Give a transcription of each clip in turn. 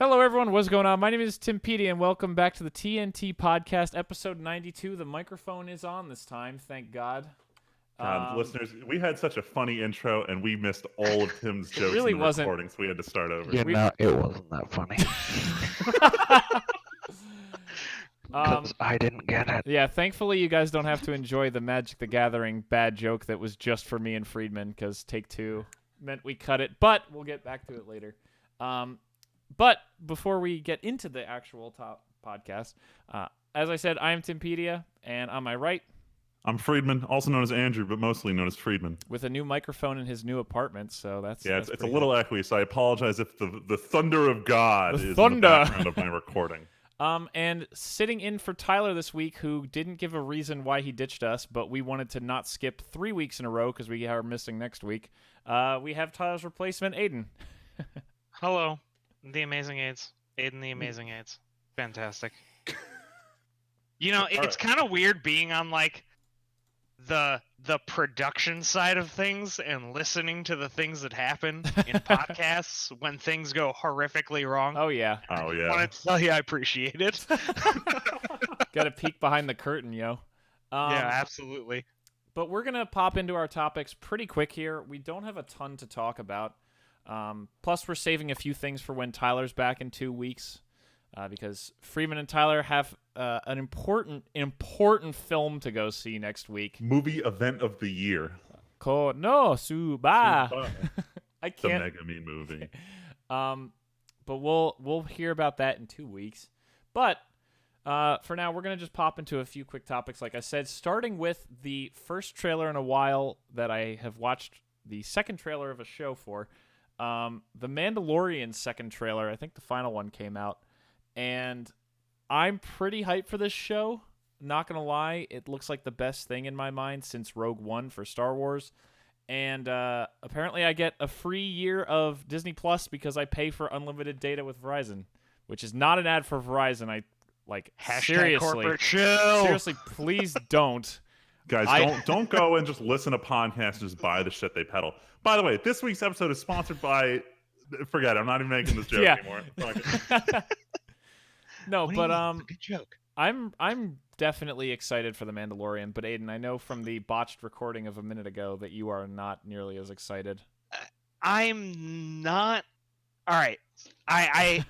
Hello, everyone. What's going on? My name is Timpedia, and welcome back to the TNT Podcast, episode 92. The microphone is on this time, thank God. Listeners, we had such a funny intro, and we missed all of Tim's jokes really in the wasn't. recording, so we had to start over. It wasn't that funny. Because I didn't get it. Yeah, thankfully you guys don't have to enjoy the Magic the Gathering bad joke that was just for me and Friedman, because take two meant we cut it, but we'll get back to it later. But before we get into the actual top podcast, as I said, I am Timpedia, and on my right, I'm Friedman, also known as Andrew, but mostly known as Friedman. with a new microphone in his new apartment, so that's it's a pretty little cool. echoey, so I apologize if the thunder of God The is thunder. in the background of my recording. And sitting in for Tyler this week, who didn't give a reason why he ditched us, but we wanted to not skip 3 weeks in a row because we are missing next week. We have Tyler's replacement, Aiden. Hello, the Amazing Aids. Aiden the Amazing Aids. Fantastic. You know, it's kind of weird being on, like, the production side of things and listening to the things that happen in podcasts when things go horrifically wrong. Oh, yeah. Oh, yeah. I want to tell you I appreciate it. Got to peek behind the curtain, yo. Yeah, absolutely. But we're going to pop into our topics pretty quick here. We don't have a ton to talk about. Plus, we're saving a few things for when Tyler's back in 2 weeks. Because Freeman and Tyler have an important film to go see next week. Movie event of the year. Konosuba. I The can't. Megami movie. But we'll hear about that in 2 weeks. But for now, we're gonna just pop into a few quick topics. Like I said, starting with the first trailer in a while that I have watched, the second trailer of a show for, the Mandalorian second trailer. I think the final one came out. And I'm pretty hyped for this show. Not going to lie, it looks like the best thing in my mind since Rogue One for Star Wars. And apparently I get a free year of Disney Plus because I pay for unlimited data with Verizon, which is not an ad for Verizon. Hashtag corporate chill. Seriously, please don't. Guys, don't go and just listen to podcasts and just buy the shit they peddle. By the way, this week's episode is sponsored by... Forget it, I'm not even making this joke anymore. No, but It's a good joke. I'm definitely excited for The Mandalorian, but Aiden, I know from the botched recording of a minute ago that you are not nearly as excited. I'm not. All right, I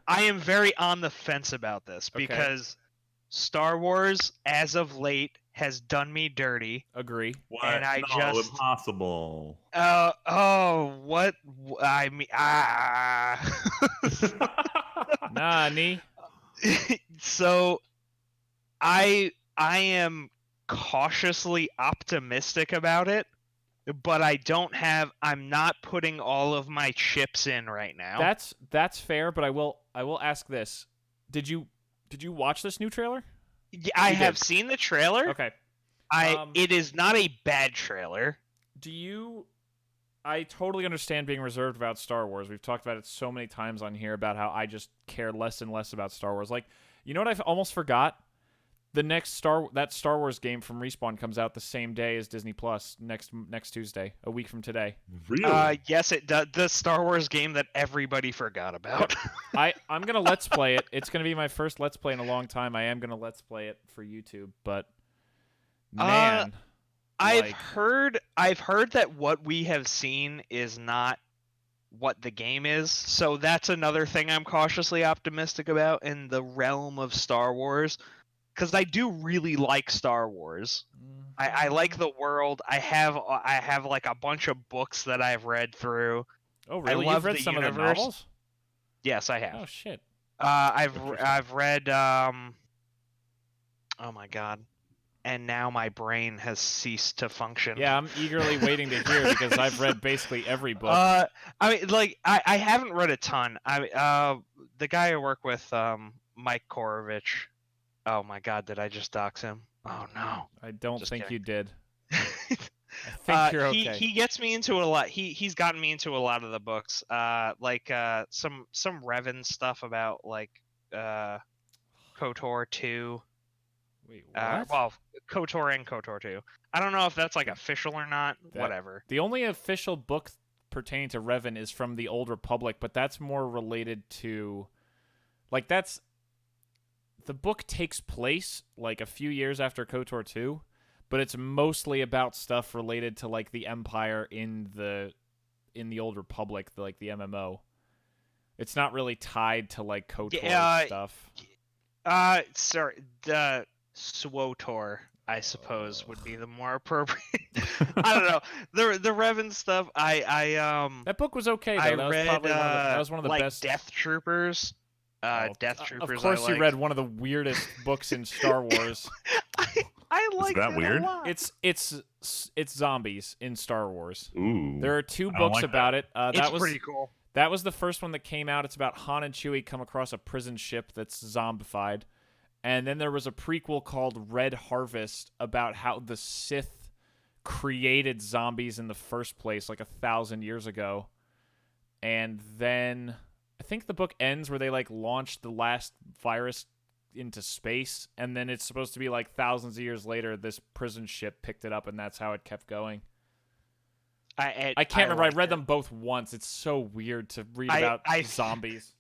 am very on the fence about this because Star Wars, as of late, has done me dirty. Agree. What? And I no, just impossible. What? I mean, Nani? So, I am cautiously optimistic about it, but I'm not putting all of my chips in right now. That's fair, but I will ask this. Did you watch this new trailer? Yeah, I have seen the trailer. Okay. It is not a bad trailer. I totally understand being reserved about Star Wars. We've talked about it so many times on here about how I just care less and less about Star Wars. Like, you know what I almost forgot? The next Star Wars game from Respawn comes out the same day as Disney Plus next Tuesday, a week from today. Really? Yes, it does. The Star Wars game that everybody forgot about. I'm gonna Let's Play it. It's gonna be my first Let's Play in a long time. I am gonna Let's Play it for YouTube, but man, I've heard that what we have seen is not what the game is, so that's another thing I'm cautiously optimistic about in the realm of Star Wars, because I do really like Star Wars. I like the world. I have like a bunch of books that I've read through. Oh, really? You've read some of the novels? Yes, I have. Oh shit. I've read oh my god. And now my brain has ceased to function. Yeah, I'm eagerly waiting to hear because I've read basically every book. I mean, like, I haven't read a ton. The guy I work with, Mike Korovich. Oh my god, did I just dox him? Oh no. I don't Just think kidding. you did. I think you're okay. He gets me into a lot. He's gotten me into a lot of the books. Like some Revan stuff about like KOTOR 2. Wait, what? Well, KOTOR and KOTOR 2. I don't know if that's like official or not. Whatever. The only official book pertaining to Revan is from the Old Republic, but that's more related to, like, that's the book takes place like a few years after KOTOR 2, but it's mostly about stuff related to like the Empire in the Old Republic, like the MMO. It's not really tied to like KOTOR stuff. Sorry, the SWOTOR, I suppose, would be the more appropriate. I don't know. The Revan stuff. That book was okay though. I that was read probably that was one of the like best. Death Troopers. Death Troopers. Of course, I you read one of the weirdest books in Star Wars. I like that weird? a lot. It's zombies in Star Wars. Ooh. There are 2 I don't books like about it. It's pretty cool. That was the first one that came out. It's about Han and Chewie come across a prison ship that's zombified. And then there was a prequel called Red Harvest about how the Sith created zombies in the first place like 1,000 years ago. And then I think the book ends where they like launched the last virus into space, and then it's supposed to be like thousands of years later this prison ship picked it up, and that's how it kept going. I can't remember. I read them both once. It's so weird to read about zombies.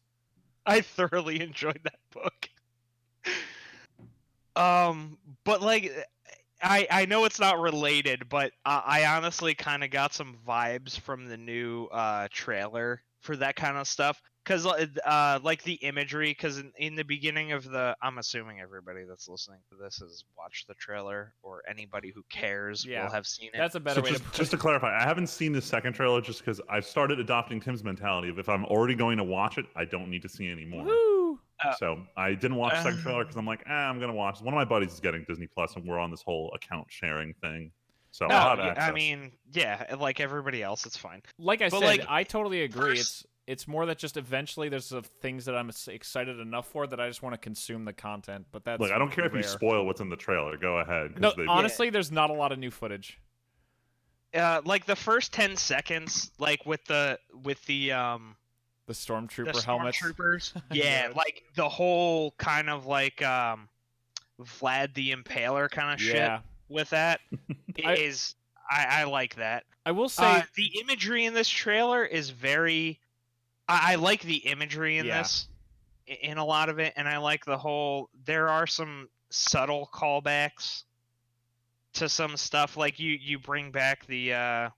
I thoroughly enjoyed that book. But like, I know it's not related, but I honestly kind of got some vibes from the new trailer for that kind of stuff. Because, like, the imagery, because in the beginning of I'm assuming everybody that's listening to this has watched the trailer, or anybody who cares will have seen it. That's a better way to put it. Just to clarify, I haven't seen the second trailer just because I've started adopting Tim's mentality of if I'm already going to watch it, I don't need to see any more. Woo! So I didn't watch the second trailer because I'm like, I'm going to watch. One of my buddies is getting Disney Plus, and we're on this whole account sharing thing. So I'll have access. I mean, yeah, like everybody else, it's fine. Like I said, like, I totally agree. It's more that just eventually there's things that I'm excited enough for that I just want to consume the content. But that's look, I don't care rare. if you spoil what's in the trailer. Go ahead. No, honestly, there's not a lot of new footage. Like the first 10 seconds, like with the stormtrooper helmets. Stormtroopers. Yeah, like the whole kind of like Vlad the Impaler kind of shit with that I like that. I will say the imagery in this trailer is very. I like the imagery in this, in a lot of it, and I like the whole. There are some subtle callbacks to some stuff, like you bring back the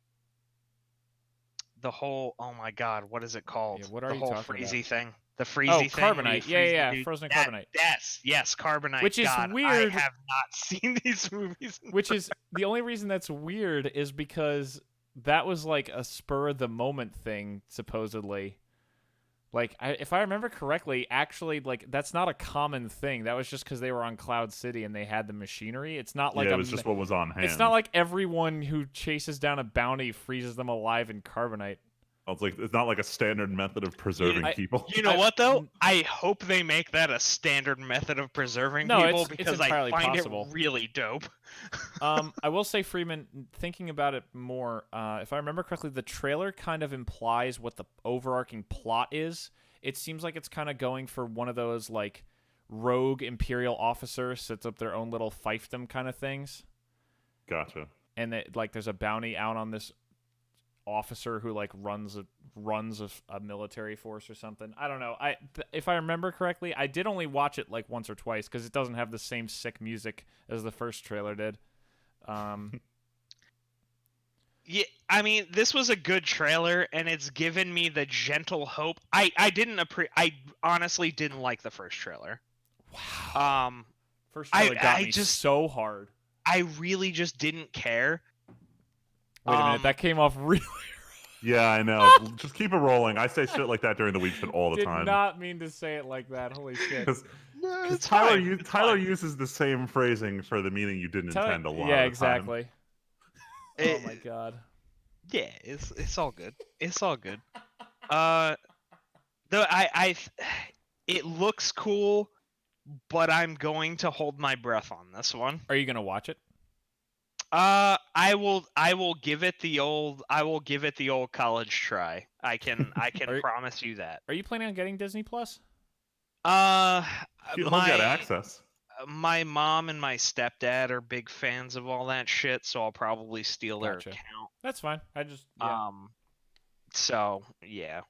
whole. Oh my God, what is it called? Yeah, what are the you whole talking freezy about? thing. The freezy thing. Carbonite. Yeah, frozen carbonite. Yes, carbonite. Which is God, weird. I have not seen these movies. Which is the only reason that's weird is because that was like a spur of the moment thing, supposedly. Like, if I remember correctly, actually, like that's not a common thing. That was just because they were on Cloud City and they had the machinery. It's not like it was just what was on hand. It's not like everyone who chases down a bounty freezes them alive in carbonite. It's not like a standard method of preserving people. You know what though? I hope they make that a standard method of preserving people because I find possible. It really dope. I will say, Freeman, thinking about it more, if I remember correctly, the trailer kind of implies what the overarching plot is. It seems like it's kind of going for one of those like rogue Imperial officer sets up their own little fiefdom kind of things. Gotcha. And there's a bounty out on this officer who like runs a military force or something. I don't know. If I remember correctly, I did only watch it like once or twice because it doesn't have the same sick music as the first trailer did. Yeah, I mean, this was a good trailer, and it's given me the gentle hope. I honestly didn't like the first trailer. Wow. First trailer got me just so hard. I really just didn't care. Wait a minute, that came off really. Yeah, I know. Just keep it rolling. I say shit like that during the week shit all the time. Did not mean to say it like that. Holy shit. Because Tyler uses the same phrasing for the meaning you didn't intend a lot. Yeah, of exactly. Oh my God. Yeah, it's all good. It's all good. Though it looks cool, but I'm going to hold my breath on this one. Are you gonna watch it? I will give it the old college try. I can promise you that. Are you planning on getting Disney Plus? He'll get access. My mom and my stepdad are big fans of all that shit, so I'll probably steal their account. That's fine. So yeah.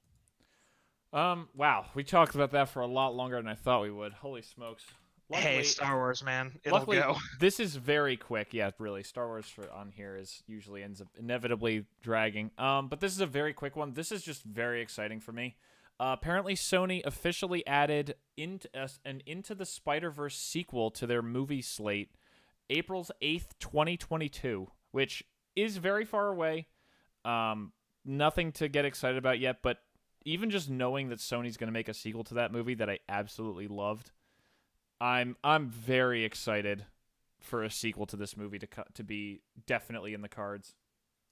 Wow, we talked about that for a lot longer than I thought we would. Holy smokes! Hey, Luckily, Star Wars, man, it'll luckily, go. this is very quick. Yeah, really, Star Wars on here is usually ends up inevitably dragging. But this is a very quick one. This is just very exciting for me. Apparently, Sony officially added an Into the Spider-Verse sequel to their movie slate, April's 8th, 2022, which is very far away. Nothing to get excited about yet, but even just knowing that Sony's going to make a sequel to that movie that I absolutely loved, I'm very excited for a sequel to this movie to be definitely in the cards.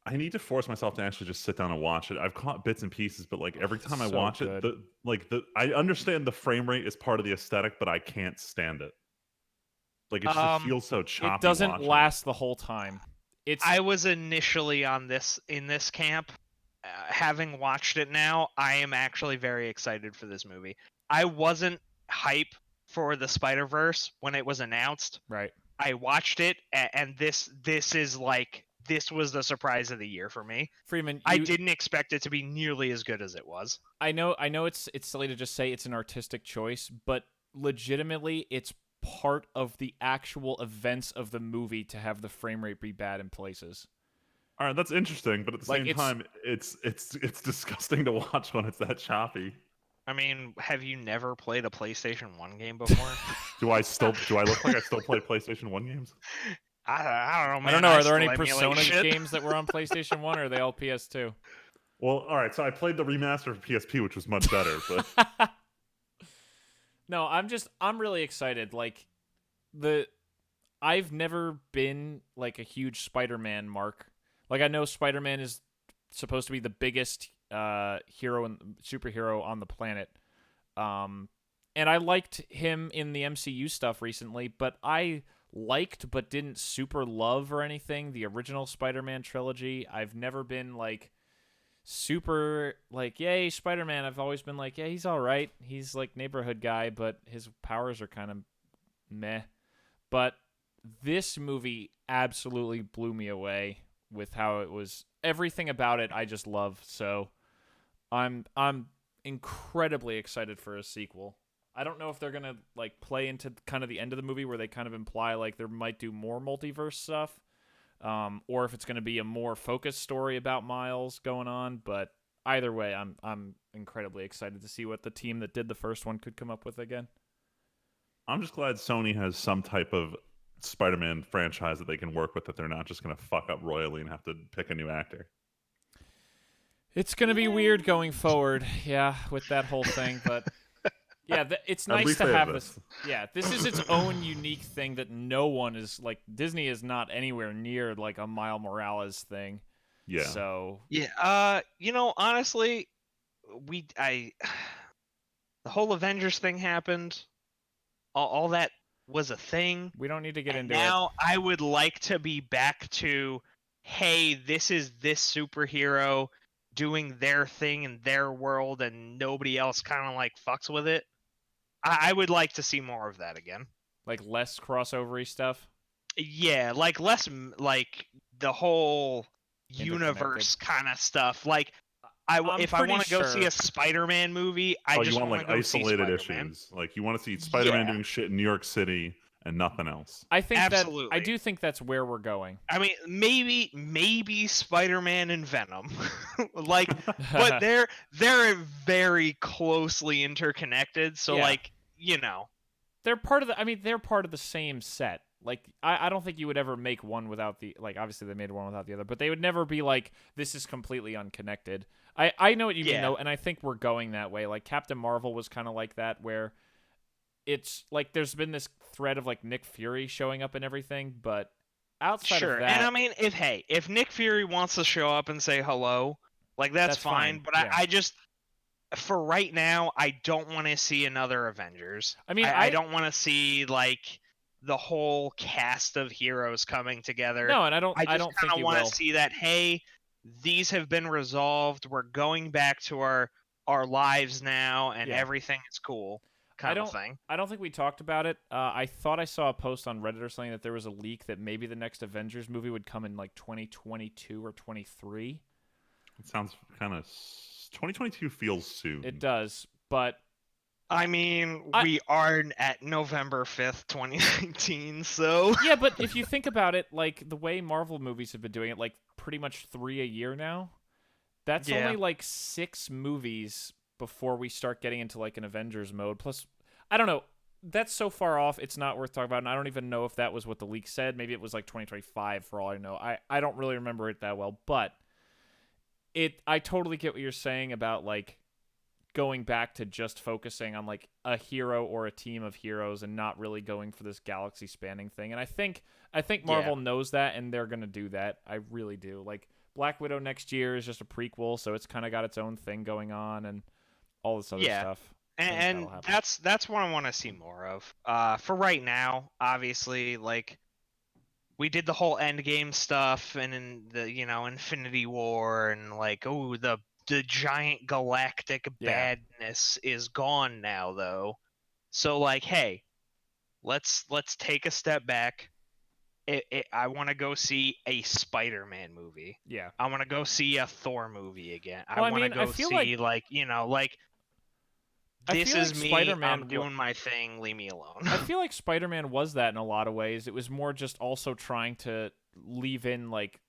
I need to force myself to actually just sit down and watch it. I've caught bits and pieces, but like every time I So watch good. it, I understand the frame rate is part of the aesthetic, but I can't stand it. Like it just feels so choppy. It doesn't watching last the whole time. I was initially in this camp. Having watched it now, I am actually very excited for this movie. I wasn't hype for the Spider-Verse when it was announced. Right. I watched it, and this was the surprise of the year for me. Freeman, I didn't expect it to be nearly as good as it was. I know it's silly to just say it's an artistic choice, but legitimately it's part of the actual events of the movie to have the frame rate be bad in places. All right, that's interesting, but at the same time, it's disgusting to watch when it's that choppy. I mean, have you never played a PlayStation 1 game before? Do I look like I still play PlayStation 1 games? I don't know, man. I don't know. Are there any still emulate Persona shit. games that were on PlayStation 1, or are they all PS2? Well, all right. So I played the remaster for PSP, which was much better. But No, I'm really excited. Like I've never been like a huge Spider-Man mark. Like I know Spider-Man is supposed to be the biggest hero and superhero on the planet. And I liked him in the MCU stuff recently, but I liked but didn't super love or anything the original Spider-Man trilogy. I've never been like super like, yay, Spider-Man. I've always been like, yeah, he's all right. He's like neighborhood guy, but his powers are kind of meh. But this movie absolutely blew me away with how it was. Everything about it I just love. So I'm incredibly excited for a sequel. I don't know if they're gonna like play into kind of the end of the movie where they kind of imply like there might do more multiverse stuff, or if it's gonna be a more focused story about Miles going on. But either way, I'm incredibly excited to see what the team that did the first one could come up with again. I'm just glad Sony has some type of Spider-Man franchise that they can work with, that they're not just going to fuck up royally and have to pick a new actor. It's going to be weird going forward, yeah, with that whole thing, but yeah, it's nice to have this. Yeah, this is its own unique thing that no one is, like, Disney is not anywhere near, like, a Miles Morales thing. Yeah. So. Yeah, honestly, the whole Avengers thing happened. All that was a thing. We don't need to get into it. Now it. I would like to be back to, hey, this is this superhero doing their thing in their world and nobody else kind of like fucks with it. I would like to see more of that again. Like less crossover-y stuff? Yeah, like less like the whole universe kind of stuff. Like if I want to go see a Spider-Man movie, I just want like isolated issues. Like you want to see Spider-Man doing shit in New York City and nothing else. I think I do think that's where we're going. I mean, maybe Spider-Man and Venom, like, but they're very closely interconnected. So like, they're part of the same set. Like, I don't think you would ever make one without the, like, obviously they made one without the other, but they would never be like, this is completely unconnected. I know what you mean, though, and I think we're going that way. Like, Captain Marvel was kind of like that, where it's, like, there's been this thread of, like, Nick Fury showing up and everything, but outside of that... And I mean, if Nick Fury wants to show up and say hello, like, that's fine. But I just... For right now, I don't want to see another Avengers. I mean, I don't want to see, like... the whole cast of heroes coming together. No, and I don't think you will. I just want to see that, hey, these have been resolved. We're going back to our lives now, and everything is cool. Kind of thing. I don't think we talked about it. I thought I saw a post on Reddit or something that there was a leak that maybe the next Avengers movie would come in like 2022 or 23. It sounds kind of 2022 feels soon. It does, but I mean, I- we are at November 5th, 2019, so yeah, but if you think about it, like the way Marvel movies have been doing it, like pretty much 3 a year now, that's Yeah. only like 6 movies before we start getting into like an Avengers mode. Plus, I don't know. That's so far off, it's not worth talking about, and I don't even know if that was what the leak said. Maybe it was like 2025 for all I know. I don't really remember it that well, but I totally get what you're saying about like going back to just focusing on like a hero or a team of heroes and not really going for this galaxy spanning thing. And I think Marvel knows that, and they're going to do that. I really do. Like Black Widow next year is just a prequel, so it's kind of got its own thing going on and all this other stuff. and that's what I want to see more of. For right now, obviously, like we did the whole Endgame stuff and in the Infinity War and like the giant galactic badness is gone now though. So like, hey, let's take a step back. I want to go see a Spider-Man movie. Yeah. I want to go see a Thor movie again. Well, I want to I go feel see like I this feel is like me. Spider-Man I'm doing my thing. Leave me alone. I feel like Spider-Man was that in a lot of ways. It was more just also trying to leave in like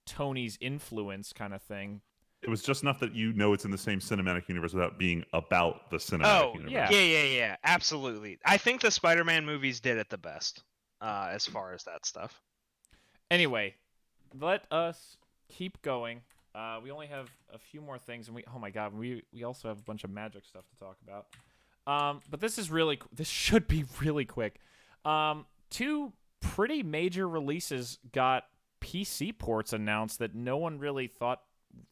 Tony's influence kind of thing. It was just enough that it's in the same cinematic universe without being about the cinematic universe. Yeah, absolutely. I think the Spider-Man movies did it the best, as far as that stuff. Anyway, let us keep going. We only have a few more things, and oh my god, we also have a bunch of magic stuff to talk about. But this should be really quick. 2 pretty major releases got PC ports announced that no one really thought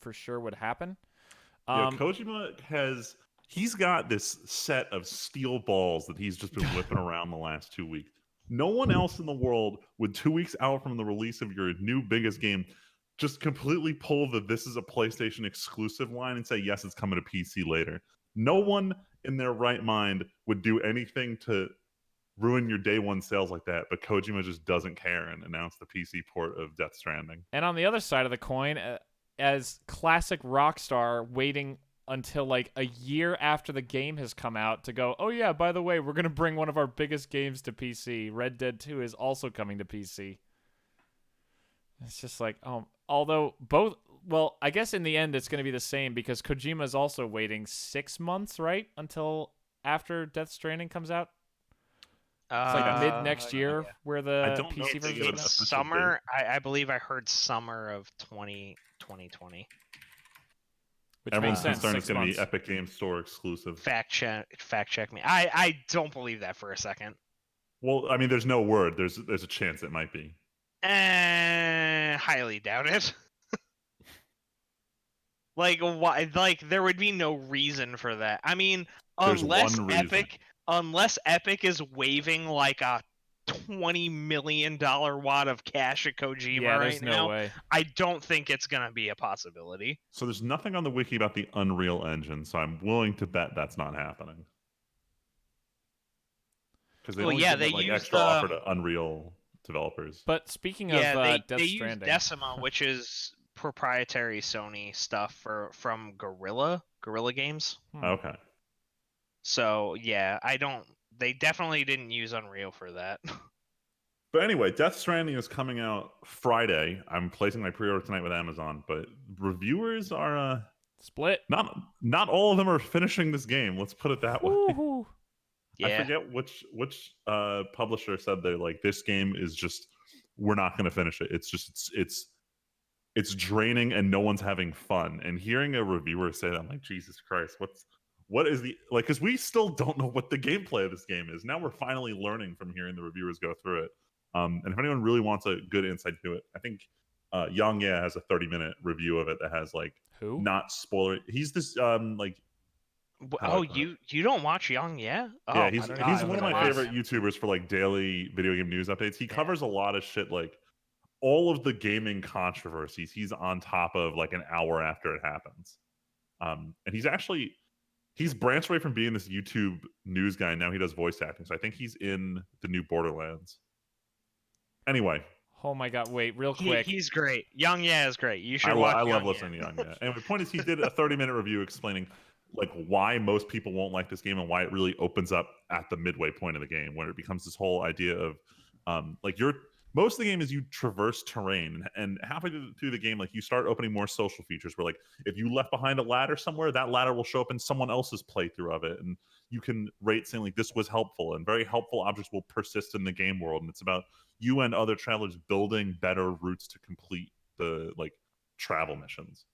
for sure would happen. Kojima he's got this set of steel balls that he's just been whipping around the last 2 weeks. No one else in the world would 2 weeks out from the release of your new biggest game just completely pull this is a PlayStation exclusive line and say, yes, it's coming to PC later. No one in their right mind would do anything to ruin your day one sales like that, but Kojima just doesn't care and announced the PC port of Death Stranding. And on the other side of the coin, as classic Rockstar waiting until like a year after the game has come out to go, oh yeah, by the way, we're going to bring one of our biggest games to PC. Red Dead 2 is also coming to PC. It's just like, although both, well, I guess in the end it's going to be the same because Kojima is also waiting 6 months, right? Until after Death Stranding comes out. It's like mid next year where the PC version is out. Summer, I believe I heard summer of 2020. Which Everyone's makes sense. concerned it's 6 going to months. be Epic Games Store exclusive. Fact check me. I don't believe that for a second. Well, I mean, there's no word. There's a chance it might be. Highly doubt it. Like why? Like there would be no reason for that. I mean, unless Epic is waving like a $20 million wad of cash at Kojima right now, way. I don't think it's gonna be a possibility. So there's nothing on the wiki about the Unreal Engine, so I'm willing to bet that's not happening. Because they used extra offer to Unreal developers. But speaking of they Death use Stranding, Decima, which is proprietary Sony stuff from Guerrilla Games. Okay. So yeah, they definitely didn't use Unreal for that. But anyway, Death Stranding is coming out Friday. I'm placing my pre-order tonight with Amazon, but reviewers are split. Not all of them are finishing this game. Let's put it that way. Woo-hoo. Yeah. I forget which publisher said they're like, this game is just, we're not going to finish it. It's just it's draining and no one's having fun. And hearing a reviewer say that, I'm like, Jesus Christ, what is the, like, because we still don't know what the gameplay of this game is. Now we're finally learning from hearing the reviewers go through it. And if anyone really wants a good insight to it, I think Yang Yeah has a 30-minute review of it that has like Who? not spoiler. He's this like. Oh, you don't watch Young, yeah? Oh, Yeah, he's one of my favorite YouTube. YouTubers for like daily video game news updates. He covers a lot of shit, like all of the gaming controversies. He's on top of like an hour after it happens. And he's branched away from being this YouTube news guy. Now he does voice acting. So I think he's in the new Borderlands. Anyway, Oh my god! Wait, real quick. He's great. Young Yeah is great. You should I watch. love Young listening to Yeah. Young. Yeah. And the point is, he did a 30-minute review explaining like why most people won't like this game and why it really opens up at the midway point of the game, where it becomes this whole idea of like most of the game is you traverse terrain, and halfway through the game, like you start opening more social features where like if you left behind a ladder somewhere, that ladder will show up in someone else's playthrough of it, and you can rate saying like this was helpful, and very helpful objects will persist in the game world, and it's about you and other travelers building better routes to complete the like travel missions.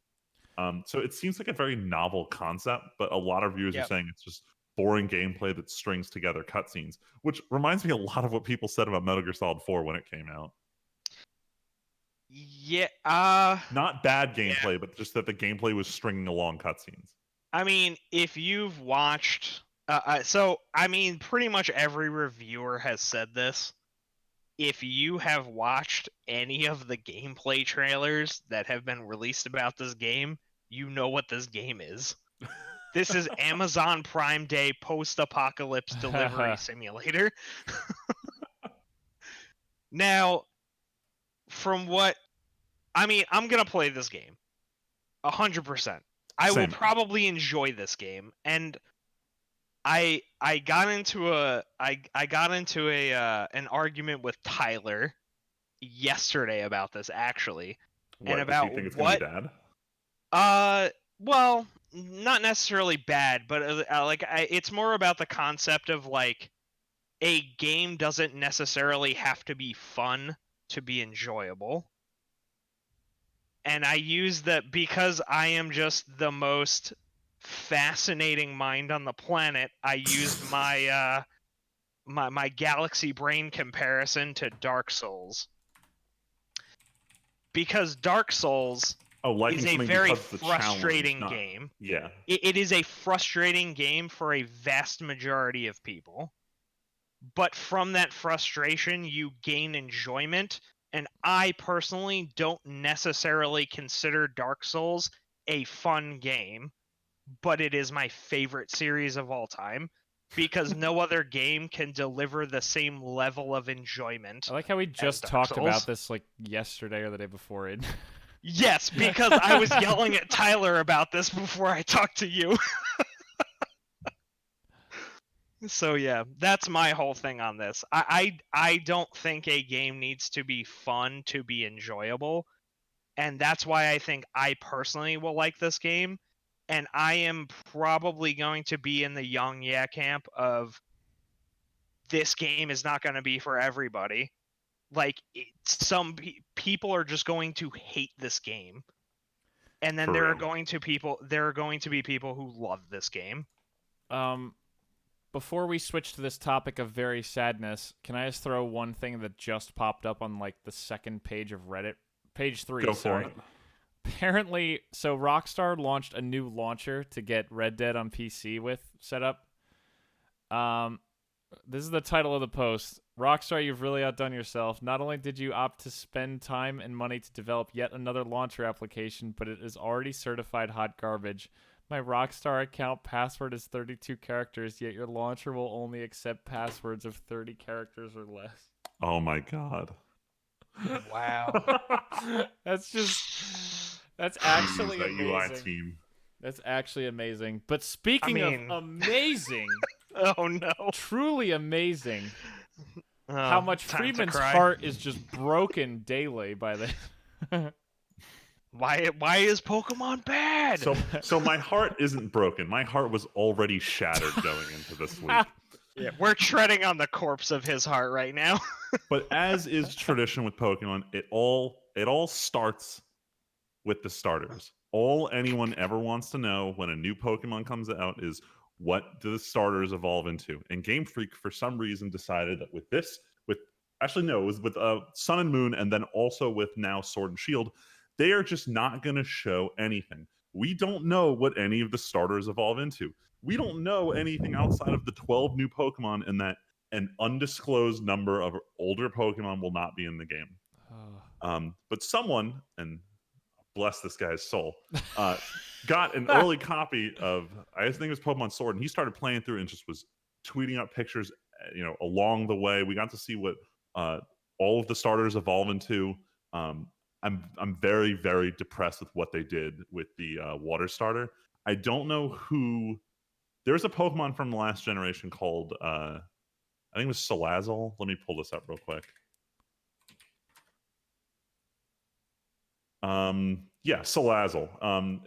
So it seems like a very novel concept, but a lot of reviewers are Yep. saying it's just boring gameplay that strings together cutscenes, which reminds me a lot of what people said about Metal Gear Solid 4 when it came out. Yeah. Not bad gameplay, but just that the gameplay was stringing along cutscenes. I mean, if you've watched, so I mean, pretty much every reviewer has said this. If you have watched any of the gameplay trailers that have been released about this game, you know what this game is. This is Amazon Prime Day post-apocalypse delivery simulator. Now, from what I mean, I'm gonna play this game 100%. I will Same. probably enjoy this game, and I got into an argument with Tyler yesterday about this actually, and Does he about think it's what gonna be bad? well, not necessarily bad, but it's more about the concept of like a game doesn't necessarily have to be fun to be enjoyable. And I use that because I am just the most fascinating mind on the planet. I used my my galaxy brain comparison to Dark Souls. Because Dark Souls liking is a something very because of the challenge, frustrating not- game. Yeah. It is a frustrating game for a vast majority of people. But from that frustration, you gain enjoyment. And I personally don't necessarily consider Dark Souls a fun game, but it is my favorite series of all time because no other game can deliver the same level of enjoyment. I like how we just Dark talked Souls. about this like yesterday or the day before it. Yes, because I was yelling at Tyler about this before I talked to you. So yeah, that's my whole thing on this. I don't think a game needs to be fun to be enjoyable, and that's why I think I personally will like this game. And I am probably going to be in the Young Yeah camp of this game is not going to be for everybody. Like some people are just going to hate this game, and then For there are real. going to be people who love this game. Before we switch to this topic of very sadness, can I just throw one thing that just popped up on like the second page of Reddit? Page 3, Go sorry. for it. Apparently, so Rockstar launched a new launcher to get Red Dead on PC with set up. This is the title of the post. Rockstar, you've really outdone yourself. Not only did you opt to spend time and money to develop yet another launcher application, but it is already certified hot garbage. My Rockstar account password is 32 characters, yet your launcher will only accept passwords of 30 characters or less. Oh my god. Wow. That's actually that UI amazing. team. That's actually amazing. But speaking of amazing, Oh no. truly amazing, Oh, how much time to Freeman's cry. heart is just broken daily by this. Why is Pokemon bad? So my heart isn't broken. My heart was already shattered going into this week. Yeah, we're treading on the corpse of his heart right now. But as is tradition with Pokemon, it all starts with the starters. All anyone ever wants to know when a new Pokemon comes out is what do the starters evolve into? And Game Freak, for some reason, decided that with it was with Sun and Moon, and then also with now Sword and Shield, they are just not going to show anything. We don't know what any of the starters evolve into. We don't know anything outside of the 12 new Pokemon, and that an undisclosed number of older Pokemon will not be in the game. But someone, and bless this guy's soul, got an early copy of, I think it was Pokemon Sword, and he started playing through and just was tweeting out pictures, along the way. We got to see what all of the starters evolve into. I'm very, very depressed with what they did with the water starter. I don't know who. There's a Pokemon from the last generation called I think it was Salazzle. Let me pull this up real quick. Yeah, Salazzle.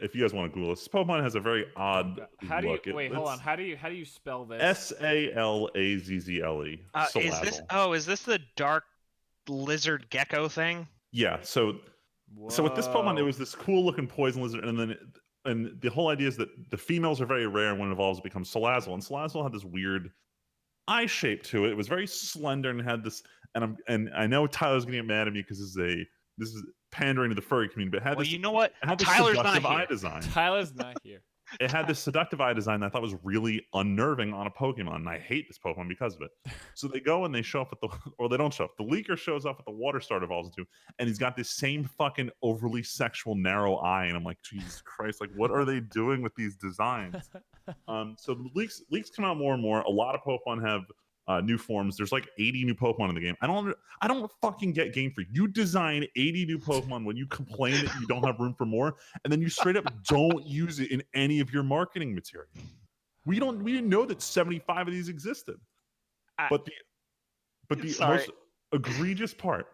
If you guys want to Google this Pokemon has a very odd How do you look. wait? Hold on. How do you spell this? Salazzle. Is this the dark lizard gecko thing? Yeah. So with this Pokemon, it was this cool looking poison lizard, and the whole idea is that the females are very rare, and when it evolves, it becomes Salazzle. And Salazzle had this weird eye shape to it. It was very slender and had this. And I know Tyler's gonna get mad at me because this is pandering to the furry community, but it had this. You know what? It had this Tyler's seductive not eye here. design. Tyler's not here. It had this seductive eye design that I thought was really unnerving on a Pokemon, and I hate this Pokemon because of it. So they go and they show up at or they don't show up. The leaker shows up at the water starter evolves into, and he's got this same fucking overly sexual narrow eye, and I'm like, Jesus Christ, like what are they doing with these designs? So the leaks come out more and more. A lot of Pokemon have new forms. There's like 80 new Pokemon in the game. I don't fucking get Game Freak. You design 80 new Pokemon when you complain that you don't have room for more, and then you straight up don't use it in any of your marketing material. We didn't know that 75 of these existed. But the most egregious part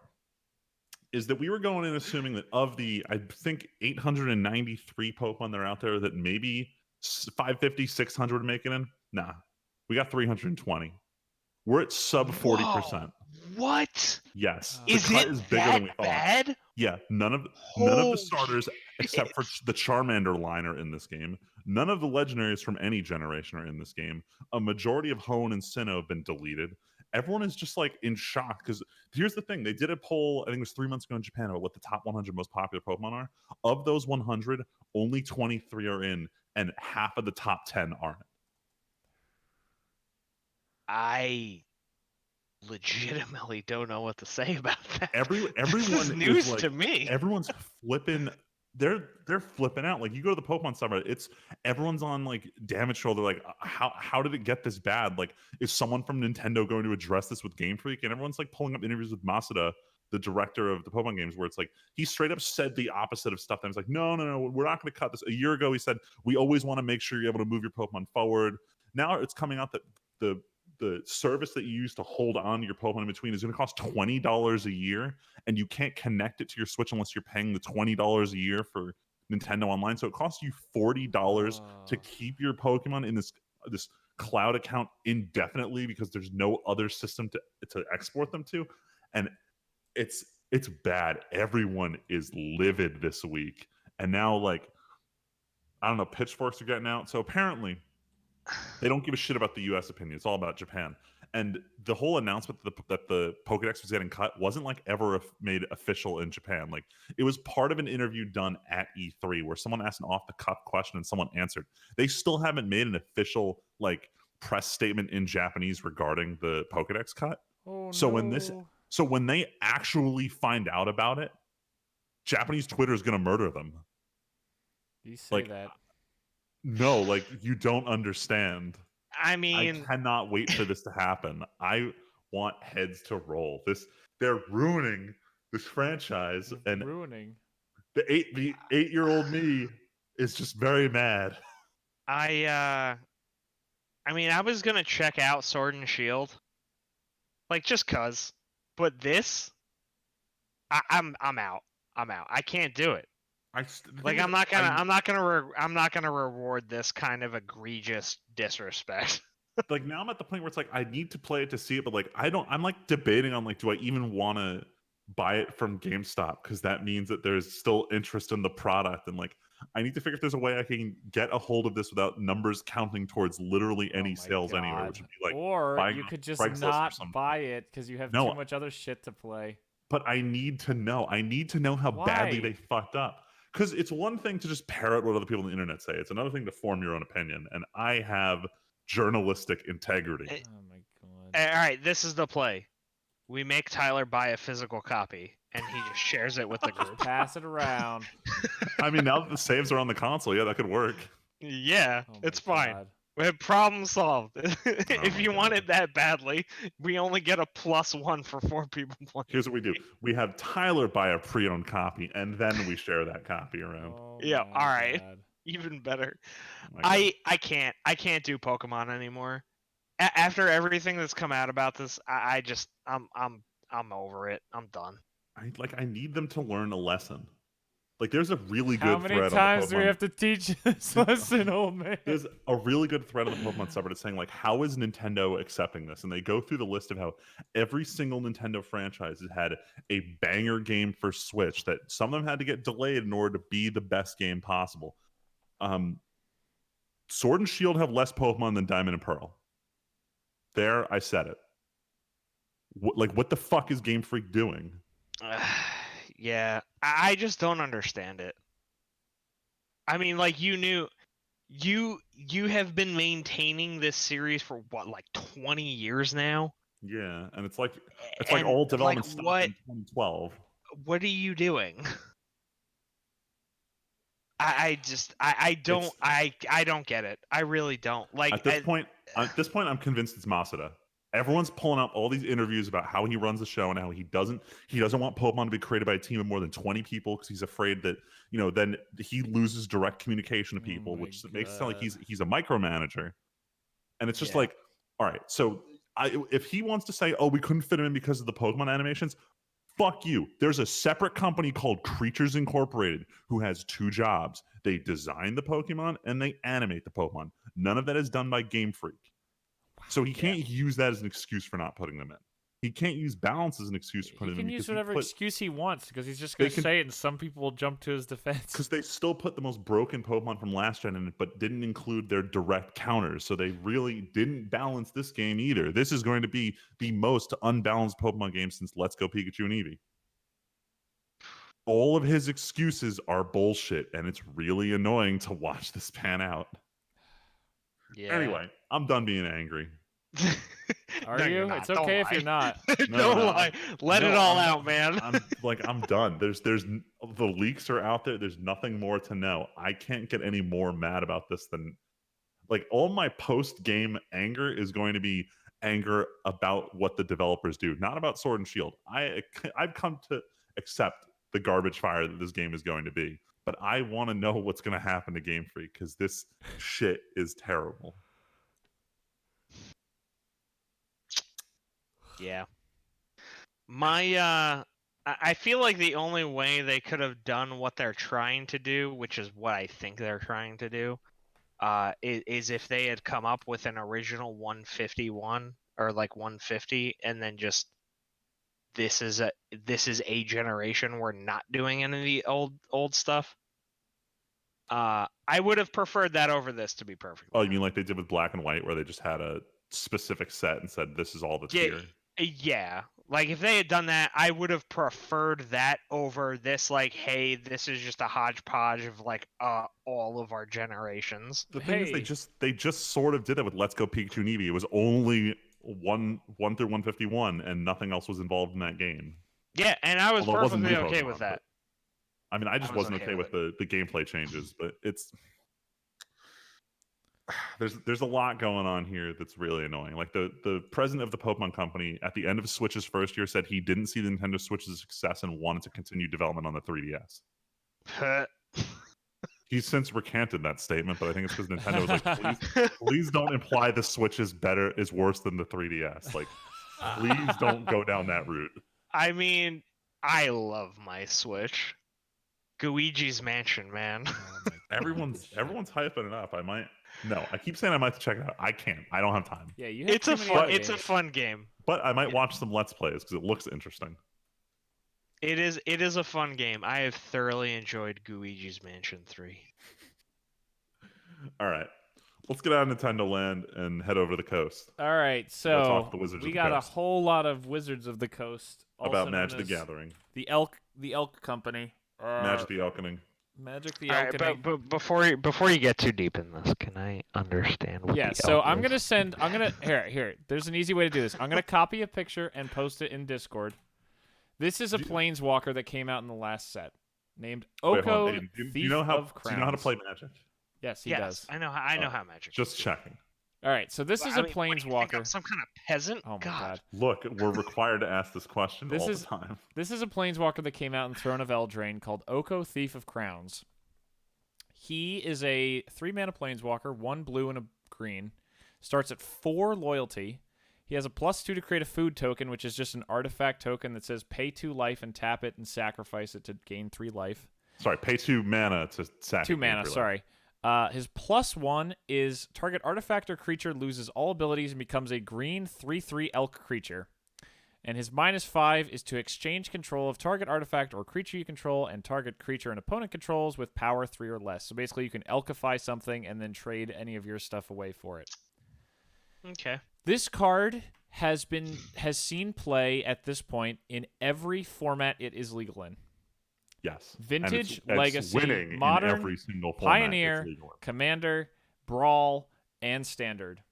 is that we were going in assuming that of the, I think, 893 Pokemon that are out there, that maybe 550, 600 would make it in. Nah, we got 320. We're at sub 40%. What? Yes. Is it that bad? Yeah. None of the starters except for the Charmander line are in this game. None of the legendaries from any generation are in this game. A majority of Hoenn and Sinnoh have been deleted. Everyone is just like in shock because here's the thing. They did a poll, I think it was 3 months ago in Japan, about what the top 100 most popular Pokemon are. Of those 100, only 23 are in, and half of the top 10 aren't. I legitimately don't know what to say about that. Everyone this is news like, to me. Everyone's flipping. They're flipping out. Like you go to the Pokemon subreddit, everyone's on like damage shoulder. Like how did it get this bad? Like is someone from Nintendo going to address this with Game Freak? And everyone's like pulling up interviews with Masuda, the director of the Pokemon games, where it's like he straight up said the opposite of stuff. And it's like no, we're not going to cut this. A year ago he said we always want to make sure you're able to move your Pokemon forward. Now it's coming out that the service that you use to hold on to your Pokemon in between is going to cost $20 a year, and you can't connect it to your Switch unless you're paying the $20 a year for Nintendo Online. So it costs you $40 to keep your Pokemon in this cloud account indefinitely because there's no other system to export them to, and it's bad. Everyone is livid this week, and now like I don't know, pitchforks are getting out. So apparently they don't give a shit about the U.S. opinion. It's all about Japan. And the whole announcement that the Pokedex was getting cut wasn't like ever made official in Japan. Like it was part of an interview done at E3 where someone asked an off-the-cuff question and someone answered. They still haven't made an official like press statement in Japanese regarding the Pokedex cut. So when they actually find out about it, Japanese Twitter is going to murder them. You say that. No, like you don't understand. I mean, I cannot wait for this to happen. I want heads to roll. They're ruining this franchise, and ruining the 8-year-old me is just very mad. I mean, I was gonna check out Sword and Shield, like just cause, but this, I'm out. I can't do it. I'm not gonna reward this kind of egregious disrespect. Like now I'm at the point where it's like I need to play it to see it, but like I'm like debating on like do I even want to buy it from GameStop because that means that there's still interest in the product, and like I need to figure if there's a way I can get a hold of this without numbers counting towards literally any sales anywhere, which would be like, or you could just not buy it because you have too much other shit to play. But I need to know. I need to know how badly they fucked up. Because it's one thing to just parrot what other people on the internet say. It's another thing to form your own opinion. And I have journalistic integrity. Oh my god! All right, this is the play. We make Tyler buy a physical copy, and he just shares it with the group. Pass it around. I mean, now that the saves are on the console, yeah, that could work. Yeah, it's fine. We have problem solved. Oh If my you want God. it that badly, we only get a +1 for 4 people playing. Here's what we do: we have Tyler buy a pre-owned copy, and then we share that copy around. Oh Yeah, my all right. God. Even better. Oh my God. I can't do Pokemon anymore. After everything that's come out about this, I'm over it. I'm done. I need them to learn a lesson. Like, there's a really How good many thread times on do the we Pokemon. have to teach this lesson, old man? There's a really good thread on the Pokemon subreddit saying, like, how is Nintendo accepting this? And they go through the list of how every single Nintendo franchise has had a banger game for Switch that some of them had to get delayed in order to be the best game possible. Sword and Shield have less Pokemon than Diamond and Pearl. There, I said it. What the fuck is Game Freak doing? Yeah, I just don't understand it. I mean, like, you have been maintaining this series for what, like 20 years now? Yeah, and it's like And, all like, development stopped in 2012. what are you doing? I don't get it. I really don't. Like, At this point, I'm convinced it's Masada. Everyone's pulling up all these interviews about how he runs the show and how he doesn't want Pokemon to be created by a team of more than 20 people because he's afraid that then he loses direct communication to Oh people, my which makes it sound like God. he's a micromanager. And it's just Yeah. like, all right, so if he wants to say, oh, we couldn't fit him in because of the Pokemon animations, fuck you. There's a separate company called Creatures Incorporated who has 2 jobs. They design the Pokemon and they animate the Pokemon. None of that is done by Game Freak. So he can't use that as an excuse for not putting them in. He can't use balance as an excuse for putting He them in. can use whatever excuse he wants because he's just They going to can- say it and some people will jump to his defense. Because they still put the most broken Pokemon from last gen in it, but didn't include their direct counters. So they really didn't balance this game either. This is going to be the most unbalanced Pokemon game since Let's Go Pikachu and Eevee. All of his excuses are bullshit, and it's really annoying to watch this pan out. Yeah. Anyway, I'm done being angry. Are No, you? you're not. It's Don't okay if lie. you're not. Don't No, lie. Let No, it all I'm- out, man. I'm done. There's the leaks are out there. There's nothing more to know. I can't get any more mad about this than all my post game anger is going to be anger about what the developers do, not about Sword and Shield. I've come to accept the garbage fire that this game is going to be, but I want to know what's going to happen to Game Freak because this shit is terrible. Yeah. I feel like the only way they could have done what they're trying to do, which is what I think they're trying to do, is if they had come up with an original 151 or like 150, and then just this is a generation we're not doing any of the old stuff. I would have preferred that over this, to be perfect. Oh, you mean like they did with Black and White, where they just had a specific set and said this is all that's here? Yeah. Like, if they had done that, I would have preferred that over this, like, hey, this is just a hodgepodge of, like, all of our generations. The thing is, they just sort of did that with Let's Go Pikachu and Eevee. It was only 1 through 151, and nothing else was involved in that game. Yeah, and I was Although it wasn't perfectly new okay Pokemon, with that. I mean, I just I was wasn't okay okay with with the gameplay changes, but it's there's a lot going on here that's really annoying. Like the president of the Pokemon Company at the end of Switch's first year said he didn't see the Nintendo Switch as a success and wanted to continue development on the 3DS. He's since recanted that statement, but I think it's because Nintendo was like, please don't imply the Switch is worse than the 3DS. Like, please don't go down that route. I mean, I love my Switch. Luigi's Mansion, man. Everyone's hyping it up. I keep saying I might check it out. I can't. I don't have time. Yeah, you have It's too a many fun. other It's a games. fun game. But I might watch some Let's Plays because it looks interesting. It is a fun game. I have thoroughly enjoyed Luigi's Mansion 3. All right. Let's get out of Nintendo Land and head over to the coast. All right, Let's so talk the Wizards we of the got Coast. a whole lot of Wizards of the Coast. Also About known Magic the as Gathering. The Elk Company. Magic the Elkening. Magic the All right, Elkening. but before you get too deep in this, can I understand what Yeah, the so elk I'm is? gonna here. There's an easy way to do this. I'm gonna copy a picture and post it in Discord. This is a planeswalker that came out in the last set, named Wait, hold Oko, on, Aiden. Thief Do you know how of Crowns. to play Magic? Yes, he Yes, does. I know how Magic. Just works. checking. All right, so this is a What do you think, planeswalker. I'm some kind of peasant? Oh my god. Look, we're required to ask this question This all is- the time. This is a planeswalker that came out in Throne of Eldraine called Oko, Thief of Crowns. He is a 3-mana planeswalker, 1 blue and a green. Starts at 4 loyalty. He has a +2 to create a food token, which is just an artifact token that says pay 2 life and tap it and sacrifice it to gain 3 life. Sorry, pay 2 mana to sack. 2 mana, sorry. His +1 is target artifact or creature loses all abilities and becomes a green 3/3 elk creature. And his -5 is to exchange control of target artifact or creature you control and target creature and opponent controls with power 3 or less. So basically you can elkify something and then trade any of your stuff away for it. Okay. This card has seen play at this point in every format it is legal in. Yes. Vintage, and it's Legacy, winning Modern, in every single format Pioneer, it's legal in. Commander, Brawl, and Standard.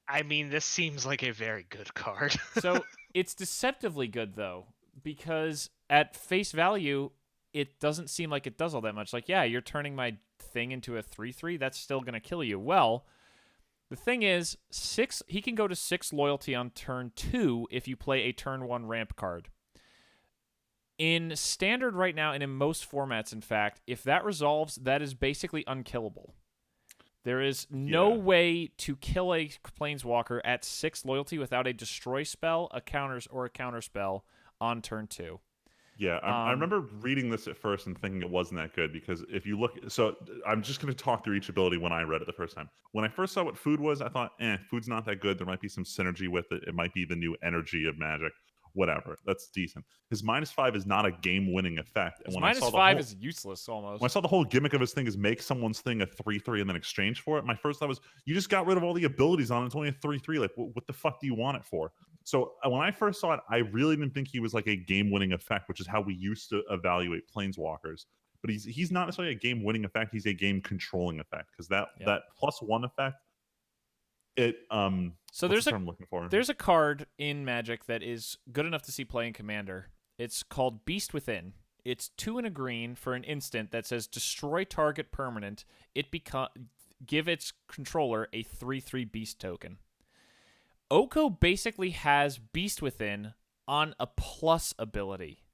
I mean, this seems like a very good card. So it's deceptively good, though, because at face value, it doesn't seem like it does all that much. Like, yeah, you're turning my thing into a 3/3. That's still going to kill you. Well, the thing is, he can go to 6 loyalty on turn 2 if you play a turn 1 ramp card. In Standard right now, and in most formats, in fact, if that resolves, that is basically unkillable. There is no way to kill a planeswalker at 6 loyalty without a destroy spell, a counter spell on turn 2. Yeah, I remember reading this at first and thinking it wasn't that good because if you look, so I'm just going to talk through each ability when I read it the first time. When I first saw what food was, I thought, food's not that good. There might be some synergy with it. It might be the new energy of Magic. Whatever, that's decent. His -5 is not a game-winning effect. And His when I saw -5 is useless almost. when I saw the whole gimmick of his thing is make someone's thing a 3/3 and then exchange for it, my first thought was, you just got rid of all the abilities on it. It's only a 3/3. Like, what the fuck do you want it for? So when I first saw it, I really didn't think he was like a game-winning effect, which is how we used to evaluate planeswalkers. But he's not necessarily a game-winning effect. He's a game-controlling effect because that +1 effect. So what's the term I'm looking for? There's a card in Magic that is good enough to see play in Commander. It's called Beast Within. It's 2 and a green for an instant that says destroy target permanent. Give its controller a 3/3 beast token. Oko basically has Beast Within on a plus ability.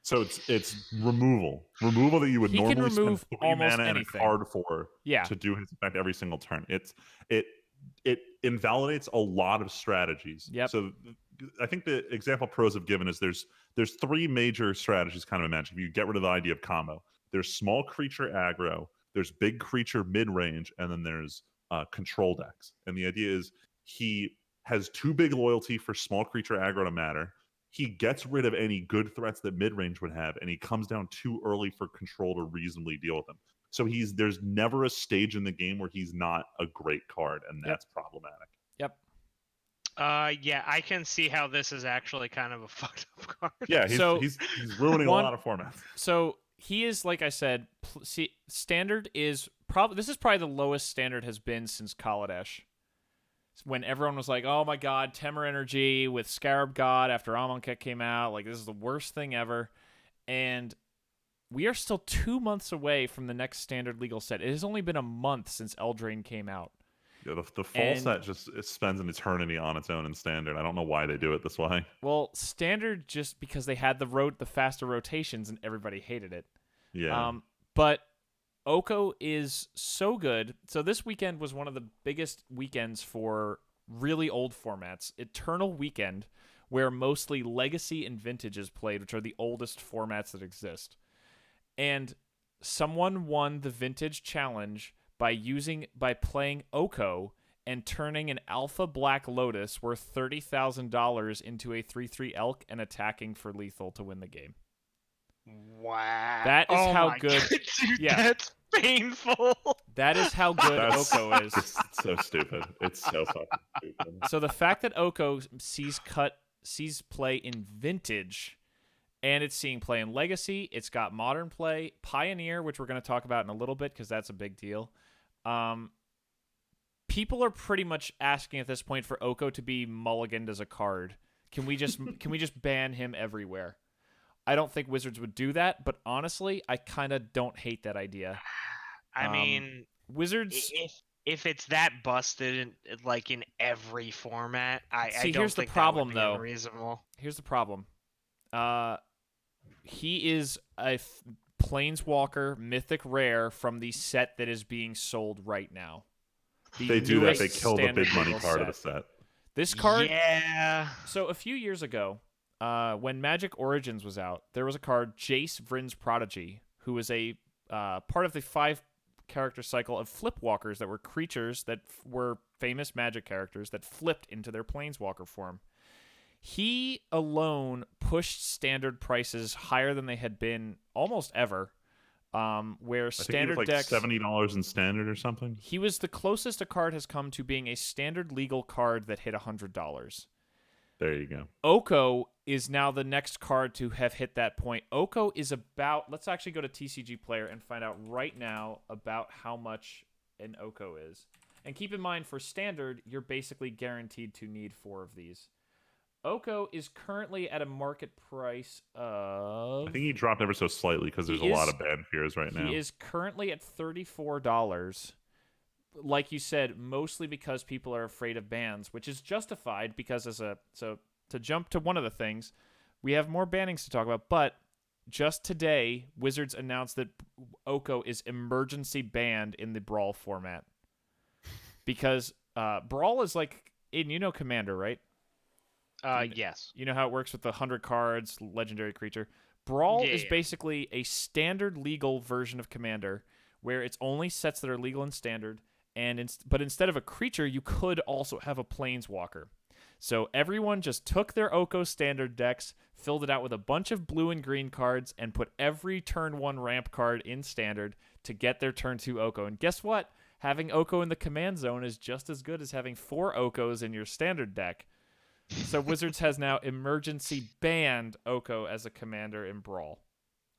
So it's removal that you would He can normally remove spend 3 almost mana and a anything. card for Yeah. to do his effect every single turn. It invalidates a lot of strategies. Yep. So I think the example pros have given is there's 3 major strategies kind of in Magic. If you get rid of the idea of combo, there's small creature aggro, there's big creature mid range, and then there's control decks. And the idea is he has 2 big loyalty for small creature aggro to matter. He gets rid of any good threats that mid range would have, and he comes down too early for control to reasonably deal with them. So there's never a stage in the game where he's not a great card, and that's problematic. Yep. Yeah, I can see how this is actually kind of a fucked up card. Yeah, he's ruining a lot of formats. So he is, like I said, Standard is this is probably the lowest Standard has been since Kaladesh. When everyone was like, oh my god, Temur Energy with Scarab God after Amonkhet came out, like this is the worst thing ever. And we are still 2 months away from the next Standard legal set. It has only been a month since Eldraine came out. Yeah, the full set it spends an eternity on its own in Standard. I don't know why they do it this way. Well, Standard just because they had the faster rotations and everybody hated it. Yeah. But Oko is so good. So this weekend was one of the biggest weekends for really old formats. Eternal Weekend, where mostly Legacy and Vintage is played, which are the oldest formats that exist. And someone won the Vintage Challenge by playing Oko and turning an Alpha Black Lotus worth $30,000 into a 3/3 Elk and attacking for lethal to win the game. Wow. That is how my good. God, dude, Yeah. that's painful. That is how good Oko is. It's so stupid. It's so fucking stupid. So the fact that Oko sees play in Vintage, and it's seeing play in Legacy, it's got Modern play, Pioneer, which we're going to talk about in a little bit because that's a big deal. People are pretty much asking at this point for Oko to be mulliganed as a card. Can we just ban him everywhere? I don't think Wizards would do that, but honestly, I kind of don't hate that idea. I mean, Wizards. if it's that busted like in every format, I See, don't here's the think problem, that would be though. unreasonable. Here's the problem. He is a Planeswalker Mythic Rare from the set that is being sold right now. They do that. They newest kill the big standard money legal card of the set. set. This card. Yeah. So a few years ago, when Magic Origins was out, there was a card, Jace Vryn's Prodigy, who was a part of the 5-character cycle of Flipwalkers that were creatures that were famous Magic characters that flipped into their Planeswalker form. He alone pushed standard prices higher than they had been almost ever. Where standard I think it was decks like $70 in standard or something. He was the closest a card has come to being a standard legal card that hit $100. There you go. Oko is now the next card to have hit that point. Oko is about, let's actually go to TCG Player and find out right now about how much an Oko is. And keep in mind, for standard, you're basically guaranteed to need 4 of these. Oko is currently at a market price of... I think he dropped ever so slightly because there's a lot of ban fears right now. He is currently at $34. Like you said, mostly because people are afraid of bans, which is justified because so to jump to one of the things, we have more bannings to talk about, but just today, Wizards announced that Oko is emergency banned in the Brawl format. Because Brawl is like, Aiden, you know Commander, right? Yes. You know how it works with the 100 cards, legendary creature. Brawl is Yeah. basically a standard legal version of Commander, where it's only sets that are legal and standard, but instead of a creature, you could also have a Planeswalker. So everyone just took their Oko standard decks, filled it out with a bunch of blue and green cards, and put every turn 1 ramp card in standard to get their turn 2 Oko. And guess what? Having Oko in the command zone is just as good as having 4 Okos in your standard deck. So Wizards has now emergency banned Oko as a commander in Brawl,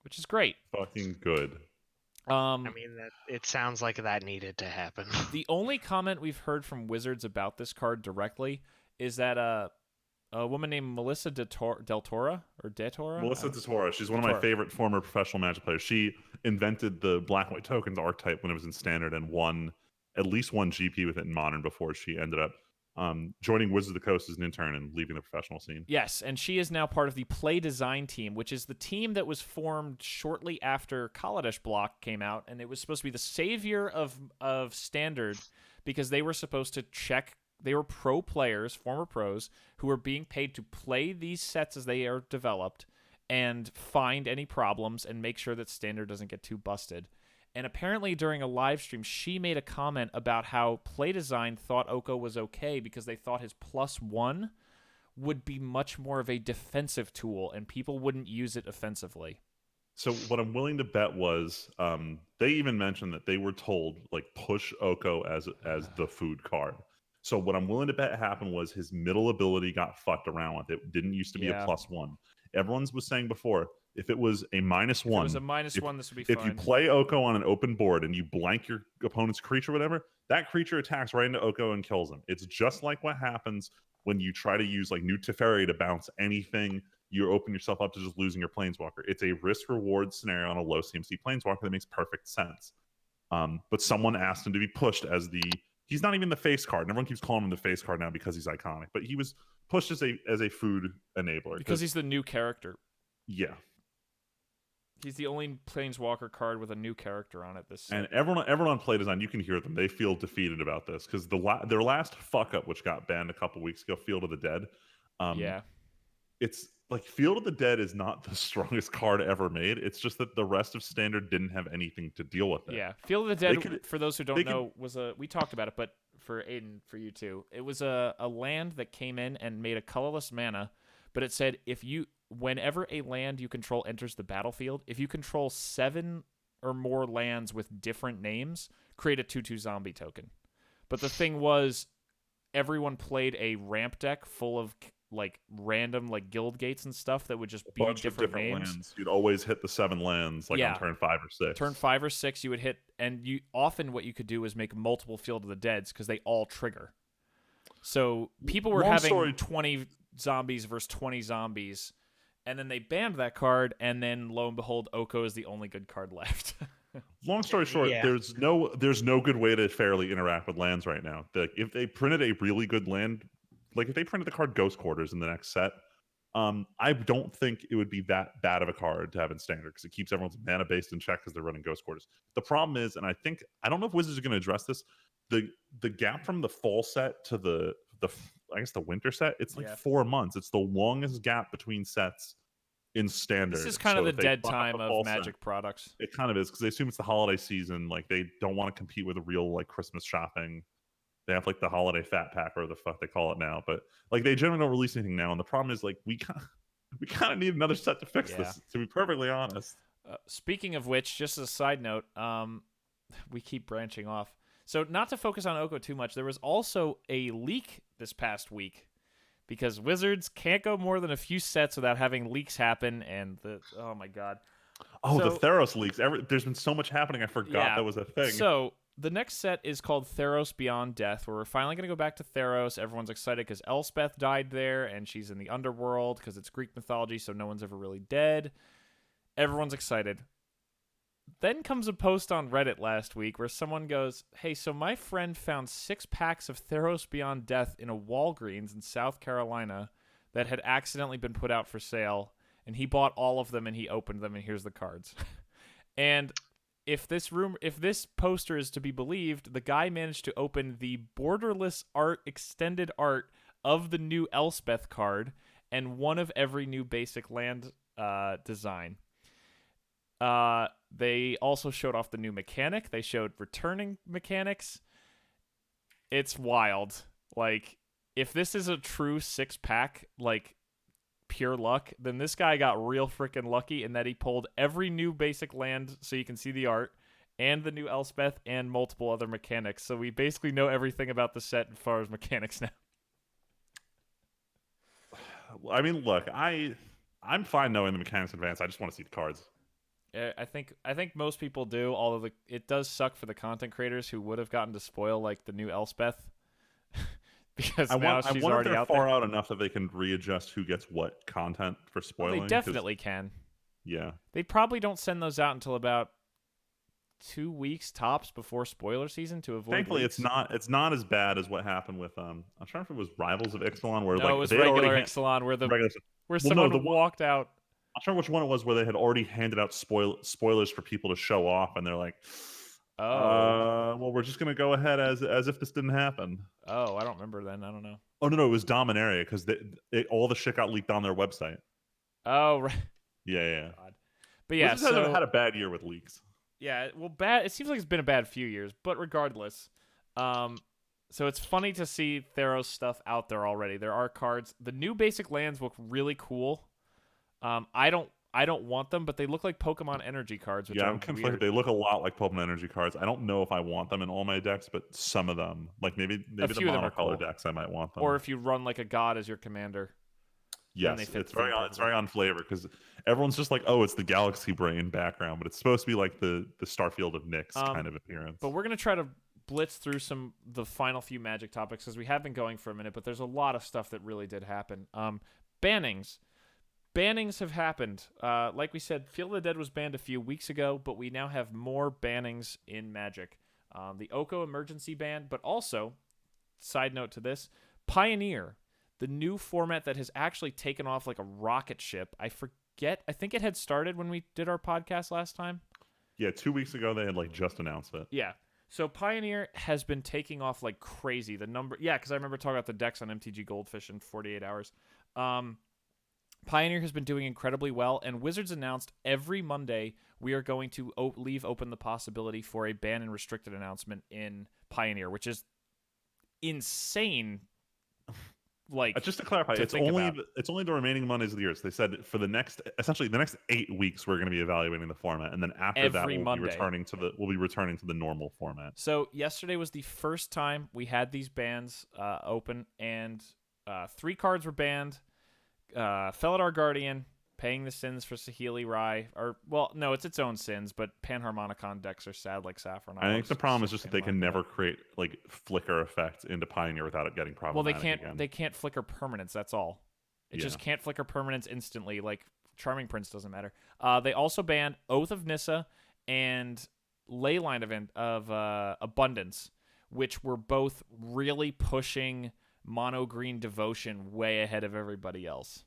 which is great. Fucking good. I mean, it sounds like that needed to happen. The only comment we've heard from Wizards about this card directly is that a woman named Melissa Del Toro? Melissa Del Toro. She's one of my favorite former professional Magic players. She invented the black and white tokens archetype when it was in standard and won at least one GP with it in modern before she ended up joining Wizards of the Coast as an intern and leaving the professional scene. Yes, and she is now part of the Play Design team, which is the team that was formed shortly after Kaladesh Block came out, and it was supposed to be the savior of Standard because they were supposed to check. They were pro players, former pros, who were being paid to play these sets as they are developed and find any problems and make sure that Standard doesn't get too busted. And apparently during a live stream, she made a comment about how Play Design thought Oko was okay because they thought his +1 would be much more of a defensive tool and people wouldn't use it offensively. So what I'm willing to bet was they even mentioned that they were told, like, push Oko as the food card. So what I'm willing to bet happened was his middle ability got fucked around with. It didn't used to be a +1. Everyone was saying before, if it was a -1, If it was a -1, this would be fine. If you play Oko on an open board and you blank your opponent's creature or whatever, that creature attacks right into Oko and kills him. It's just like what happens when you try to use like New Teferi to bounce anything. You open yourself up to just losing your Planeswalker. It's a risk-reward scenario on a low CMC Planeswalker that makes perfect sense. But someone asked him to be pushed as he's not even the face card. And everyone keeps calling him the face card now because he's iconic. But he was pushed as a food enabler. Because he's the new character. Yeah. He's the only Planeswalker card with a new character on it. And everyone on Play Design, you can hear them. They feel defeated about this because their last fuck up, which got banned a couple weeks ago, Field of the Dead. It's like Field of the Dead is not the strongest card ever made. It's just that the rest of Standard didn't have anything to deal with it. Yeah, Field of the Dead, for those who don't know, we talked about it, but for Aiden, for you too, it was a land that came in and made a colorless mana, but it said whenever a land you control enters the battlefield, if you control 7 or more lands with different names, create a 2/2 zombie token. But the thing was, everyone played a ramp deck full of like random like guild gates and stuff that would just be different names. Lands. You'd always hit the 7 lands on turn 5 or 6. Turn 5 or 6, you would hit, and what you could do is make multiple Field of the Deads because they all trigger. So people were having 20 zombies versus 20 zombies. And then they banned that card, and then lo and behold, Oko is the only good card left. Long story short, Yeah. there's no good way to fairly interact with lands right now. If they printed a really good land, like if they printed the card Ghost Quarters in the next set, I don't think it would be that bad of a card to have in standard because it keeps everyone's mana based in check because they're running Ghost Quarters. The problem is, and I don't know if Wizards are going to address this, the gap from the fall set to the I guess the winter set, it's like Yeah. 4 months. It's the longest gap between sets in standard. This is kind So of the if they dead fuck up time the of fall set, Magic products. it kind of is because they assume it's the holiday season. Like they don't want to compete with a real like Christmas shopping. They have like the holiday fat pack or the fuck they call it now, but like they generally don't release anything now. And the problem is like we kind of need another set to fix this. To be perfectly honest. Speaking of which, just as a side note, we keep branching off. So not to focus on Oko too much, there was also a leak this past week because Wizards can't go more than a few sets without having leaks happen. And oh my god. Oh, So- the Theros leaks. There's been so much happening. I forgot that was a thing. So the next set is called Theros Beyond Death, where we're finally going to go back to Theros. Everyone's excited because Elspeth died there, and she's in the underworld because it's Greek mythology, so no one's ever really dead. Everyone's excited. Then comes a post on Reddit last week where someone goes, hey, so my friend found 6 packs of Theros Beyond Death in a Walgreens in South Carolina that had accidentally been put out for sale, and he bought all of them and he opened them, and here's the cards. And if this poster is to be believed, the guy managed to open the borderless art extended art of the new Elspeth card and one of every new basic land design. They also showed off the new mechanic. They showed returning mechanics. It's wild. Like, if this is a true 6-pack, like, pure luck, then this guy got real freaking lucky in that he pulled every new basic land so you can see the art, and the new Elspeth, and multiple other mechanics. So we basically know everything about the set as far as mechanics now. I mean, look, I'm fine knowing the mechanics in advance. I just want to see the cards. I think most people do, although it does suck for the content creators who would have gotten to spoil like the new Elspeth. Because she's wonder already if they're out far there. out enough that they can readjust who gets what content for spoiling. Well, they definitely can. Yeah. They probably don't send those out until about 2 weeks tops before spoiler season to avoid. Thankfully, leaks. it's not as bad as what happened with I'm trying to remember if it was Rivals of Ixalan where No, like it was they had regular already Ixalan where regular, someone walked out. I'm trying to remember which one it was where they had already handed out spoilers for people to show off, and they're like, well, we're just gonna go ahead as if this didn't happen. Oh, I don't remember then. I don't know. Oh no, it was Dominaria because all the shit got leaked on their website. Oh, right. Yeah. God. But yeah, Wizards so had a bad year with leaks. yeah, well, bad. It seems like it's been a bad few years, but regardless, so it's funny to see Theros stuff out there already. There are cards. The new basic lands look really cool. I don't want them, but they look like Pokemon energy cards. Which I'm conflicted. They look a lot like Pokemon energy cards. I don't know if I want them in all my decks, but some of them, like maybe the few of them are monocolor cool. decks, I might want them. Or if you run like a god as your commander. Yes, they fit it's the very theme on. It's very on flavor because everyone's just like, oh, it's the Galaxy Brain background, but it's supposed to be like the Starfield of Nyx kind of appearance. But we're gonna try to blitz through the final few Magic topics because we have been going for a minute, but there's a lot of stuff that really did happen. Bannings. Bannings have happened. Like we said, Field of the Dead was banned a few weeks ago, but we now have more bannings in Magic. The Oko emergency ban, but also, side note to this, Pioneer, the new format that has actually taken off like a rocket ship. I think it had started when we did our podcast last time. Yeah, 2 weeks ago they had like just announced it. Yeah. So Pioneer has been taking off like crazy. Because I remember talking about the decks on MTG Goldfish in 48 hours. Pioneer has been doing incredibly well, and Wizards announced every Monday we are going to leave open the possibility for a ban and restricted announcement in Pioneer, which is insane. Like, just to clarify, it's only the remaining Mondays of the year. So they said for the next 8 weeks we're going to be evaluating the format, and then after that we'll be returning to the normal format. So yesterday was the first time we had these bans open, and 3 cards were banned. Felidar Guardian, paying the sins for Saheeli Rai, no, it's its own sins, but Panharmonicon decks are sad like Saffron. I think the problem is just that they can never create like flicker effect into Pioneer without it getting problematic. Well, they can't flicker permanents. That's all. It just can't flicker permanents instantly. Like Charming Prince doesn't matter. They also banned Oath of Nissa and Leyline event of Abundance, which were both really pushing mono green devotion way ahead of everybody else.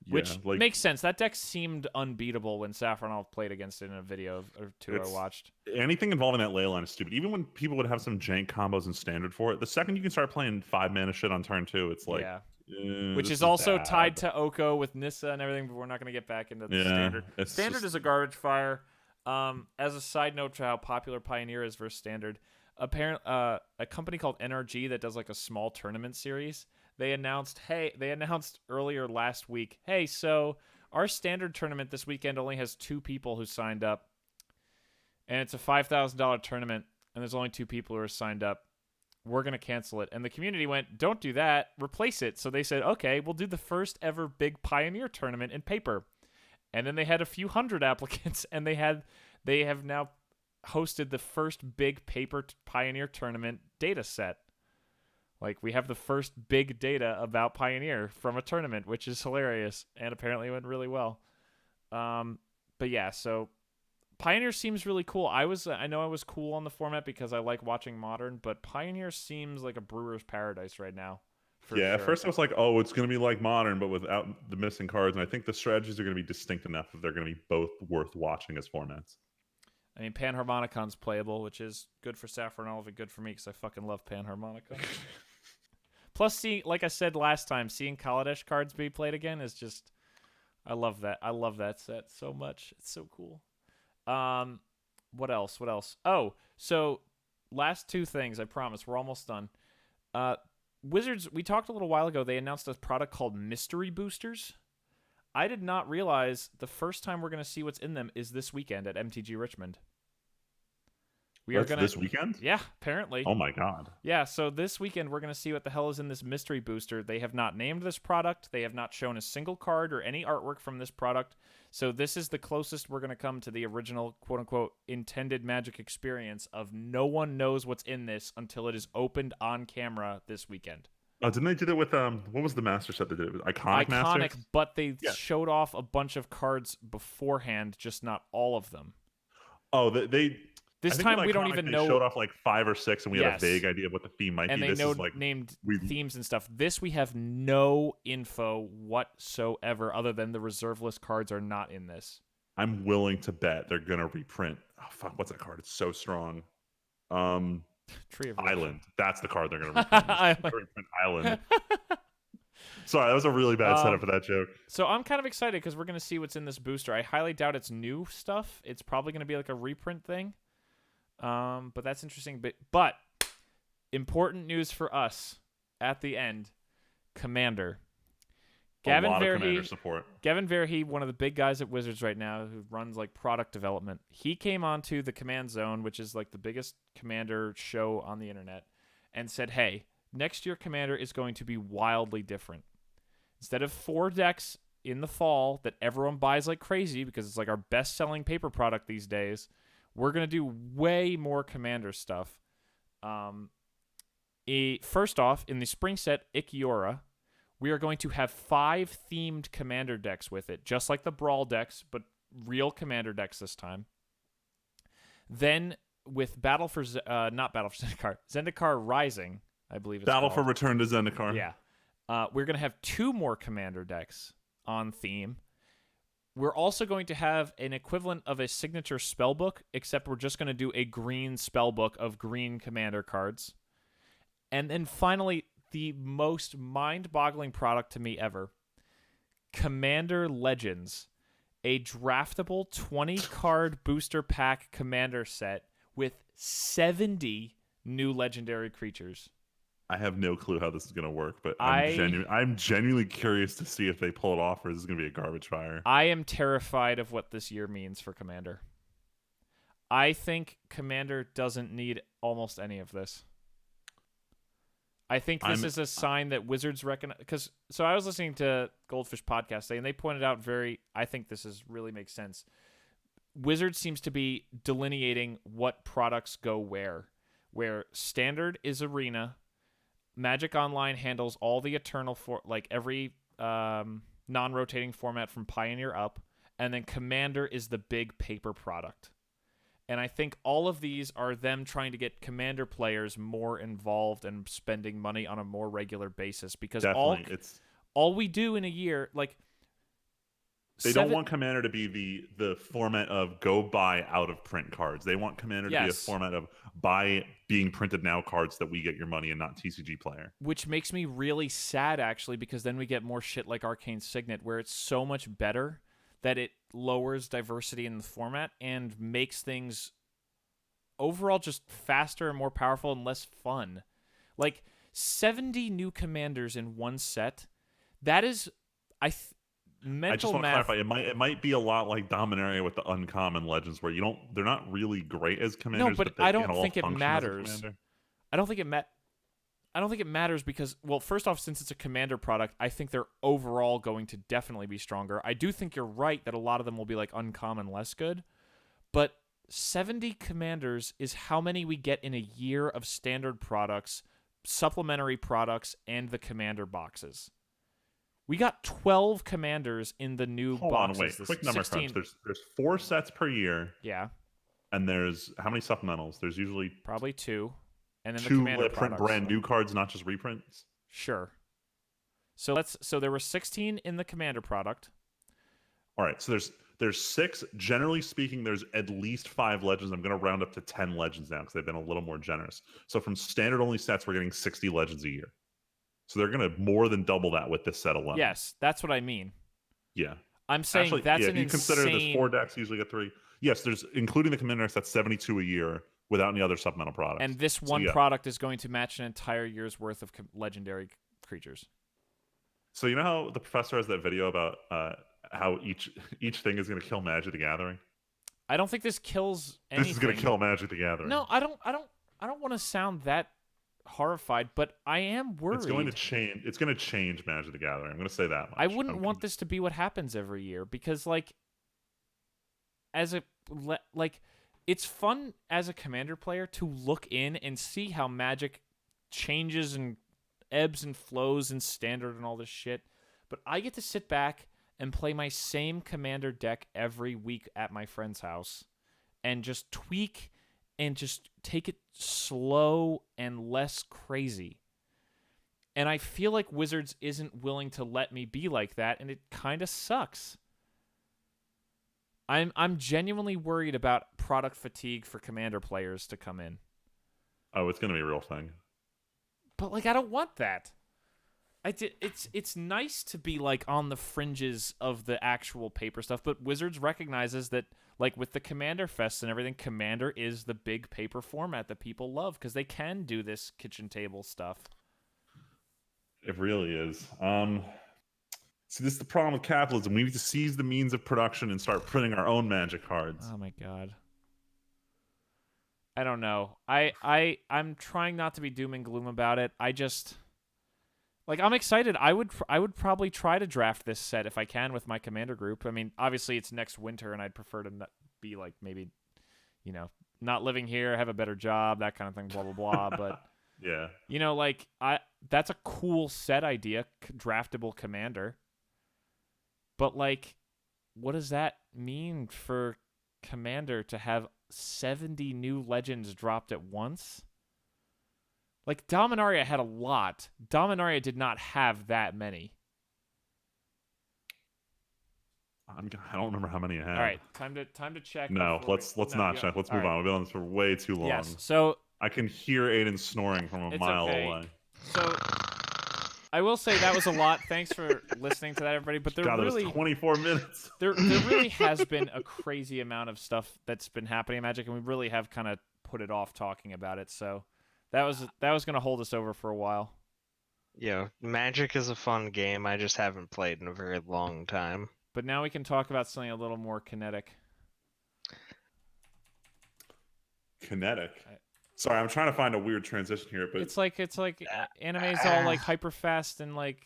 Which makes sense. That deck seemed unbeatable when Saffronov played against it in a video or two I watched. Anything involving that ley line is stupid. Even when people would have some jank combos in standard for it, the second you can start playing 5-mana shit on turn 2, it's like... Which is also tied to Oko with Nissa and everything, but we're not going to get back into the standard. Standard is a garbage fire. As a side note to how popular Pioneer is versus standard, a company called NRG that does like a small tournament series, they announced earlier last week, hey, so our standard tournament this weekend only has 2 people who signed up, and it's a $5,000 tournament, and there's only 2 people who are signed up. We're going to cancel it. And the community went, don't do that, replace it. So they said, okay, we'll do the first ever big Pioneer tournament in paper. And then they had a few hundred applicants, and they have now hosted the first big paper Pioneer tournament data set. Like, we have the first big data about Pioneer from a tournament, which is hilarious, and apparently went really well. But yeah, so Pioneer seems really cool. I know I was cool on the format because I like watching Modern, but Pioneer seems like a brewer's paradise right now. At first I was like, oh, it's going to be like Modern, but without the missing cards. And I think the strategies are going to be distinct enough that they're going to be both worth watching as formats. I mean, Panharmonicon's playable, which is good for Saffronov and good for me because I fucking love Panharmonicon. Plus, like I said last time, seeing Kaladesh cards be played again is just... I love that. I love that set so much. It's so cool. What else? Oh, so last 2 things, I promise. We're almost done. Wizards, we talked a little while ago, they announced a product called Mystery Boosters. I did not realize the first time we're going to see what's in them is this weekend at MTG Richmond. This weekend? Yeah, apparently. Oh my god. Yeah, so this weekend we're going to see what the hell is in this mystery booster. They have not named this product. They have not shown a single card or any artwork from this product. So this is the closest we're going to come to the original quote-unquote intended Magic experience of no one knows what's in this until it is opened on camera this weekend. Oh, didn't they do that with what was the master set they did it with? Iconic Masters? But they showed off a bunch of cards beforehand, just not all of them. Oh, they This time we don't even know. They showed off like 5 or 6, and we had a vague idea of what the theme might be. And they named themes and stuff. This we have no info whatsoever, other than the reserve list cards are not in this. I'm willing to bet they're gonna reprint. Oh fuck, what's that card? It's so strong. Tree of Island. That's the card they're gonna reprint. Island. Sorry, that was a really bad setup for that joke. So I'm kind of excited because we're gonna see what's in this booster. I highly doubt it's new stuff. It's probably gonna be like a reprint thing. But that's interesting. But important news for us at the end. Commander. Gavin Verhey, support. Gavin Verhey, one of the big guys at Wizards right now who runs like product development. He came onto the Command Zone, which is like the biggest Commander show on the internet, and said, hey, next year Commander is going to be wildly different. Instead of 4 decks in the fall that everyone buys like crazy because it's like our best-selling paper product these days, we're going to do way more Commander stuff. First off, in the spring set, Ikiora, we are going to have 5 themed Commander decks with it, just like the Brawl decks, but real Commander decks this time. Then, with Zendikar Rising, I believe it's Battle called. for Return to Zendikar. Yeah. We're going to have 2 more Commander decks on theme. We're also going to have an equivalent of a signature spellbook, except we're just going to do a green spellbook of green Commander cards. And then finally, the most mind-boggling product to me ever, Commander Legends, a draftable 20-card booster pack Commander set with 70 new legendary creatures. I have no clue how this is going to work, but I'm genuinely curious to see if they pull it off, or is this going to be a garbage fire. I am terrified of what this year means for Commander. I think Commander doesn't need almost any of this. I think this is a sign that Wizards recognize. So I was listening to Goldfish Podcast today, and they pointed out I think this really makes sense. Wizards seems to be delineating what products go where Standard is Arena, Magic Online handles all the Eternal every non-rotating format from Pioneer up, and then Commander is the big paper product. And I think all of these are them trying to get Commander players more involved and spending money on a more regular basis. Because Definitely, all we do in a year, like they don't want Commander to be the format of go buy out of print cards. They want Commander to be a format of buy being printed now cards that we get your money and not TCG player. Which makes me really sad, actually, because then we get more shit like Arcane Signet, where it's so much better that it lowers diversity in the format and makes things overall just faster and more powerful and less fun. Like 70 new commanders in one set. That is, I just want to clarify. It might be a lot like Dominaria with the uncommon legends, where they're not really great as commanders. No, but I don't think it matters. I don't think it matters because, well, first off, since it's a commander product, I think they're overall going to definitely be stronger. I do think you're right that a lot of them will be like uncommon less good, but 70 commanders is how many we get in a year of standard products, supplementary products, and the commander boxes. We got 12 commanders in the new boxes. Hold on, wait. Quick number crunch. There's 4 sets per year. Yeah. And there's how many supplementals? There's usually probably 2. And then 2 the commander print brand new cards, not just reprints. Sure. So there were 16 in the commander product. All right. So there's 6. Generally speaking, there's at least 5 legends. I'm going to round up to 10 legends now because they've been a little more generous. So from standard only sets, we're getting 60 legends a year. So they're going to more than double that with this set alone. Yes, that's what I mean. Yeah. I'm saying actually, that's an you insane... consider there's 4 decks, usually get 3. Yes, there's including the commander decks, that's 72 a year without any other supplemental products. And this one product is going to match an entire year's worth of legendary creatures. So you know how the professor has that video about how each thing is going to kill Magic the Gathering? I don't think this kills anything. This is going to kill Magic the Gathering. No, I don't want to sound that horrified, but I am worried. It's going to change. It's going to change Magic the Gathering. I'm going to say that much. I wouldn't want this to be what happens every year because, like, it's fun as a commander player to look in and see how Magic changes and ebbs and flows in standard and all this shit. But I get to sit back and play my same commander deck every week at my friend's house and just tweak and just take it slow and less crazy. And I feel like Wizards isn't willing to let me be like that, and it kind of sucks. I'm genuinely worried about product fatigue for commander players to come in. Oh, it's going to be a real thing. But like I don't want that. It's nice to be like on the fringes of the actual paper stuff, but Wizards recognizes that like with the Commander Fests and everything, Commander is the big paper format that people love because they can do this kitchen table stuff. It really is. See, this is the problem with capitalism. We need to seize the means of production and start printing our own Magic cards. Oh my god. I don't know. I'm trying not to be doom and gloom about it. I just like I'm excited. I would probably try to draft this set if I can with my commander group. I mean, obviously it's next winter and I'd prefer to not be like maybe, you know, not living here, have a better job, that kind of thing, blah blah blah, but yeah. You know, like that's a cool set idea, draftable commander. But like what does that mean for Commander to have 70 new legends dropped at once? Like Dominaria had a lot. Dominaria did not have that many. I don't remember how many I had. All right, time to check. No, let's not check. Let's move on. We've been on this for way too long. Yes. So I can hear Aiden snoring from a mile away. So I will say that was a lot. Thanks for listening to that, everybody. But there was 24 minutes. There really has been a crazy amount of stuff that's been happening in Magic, and we really have kind of put it off talking about it. So that was going to hold us over for a while. Yeah, Magic is a fun game. I just haven't played in a very long time. But now we can talk about something a little more kinetic. Kinetic? Sorry, I'm trying to find a weird transition here, but it's like anime's all like hyper fast and like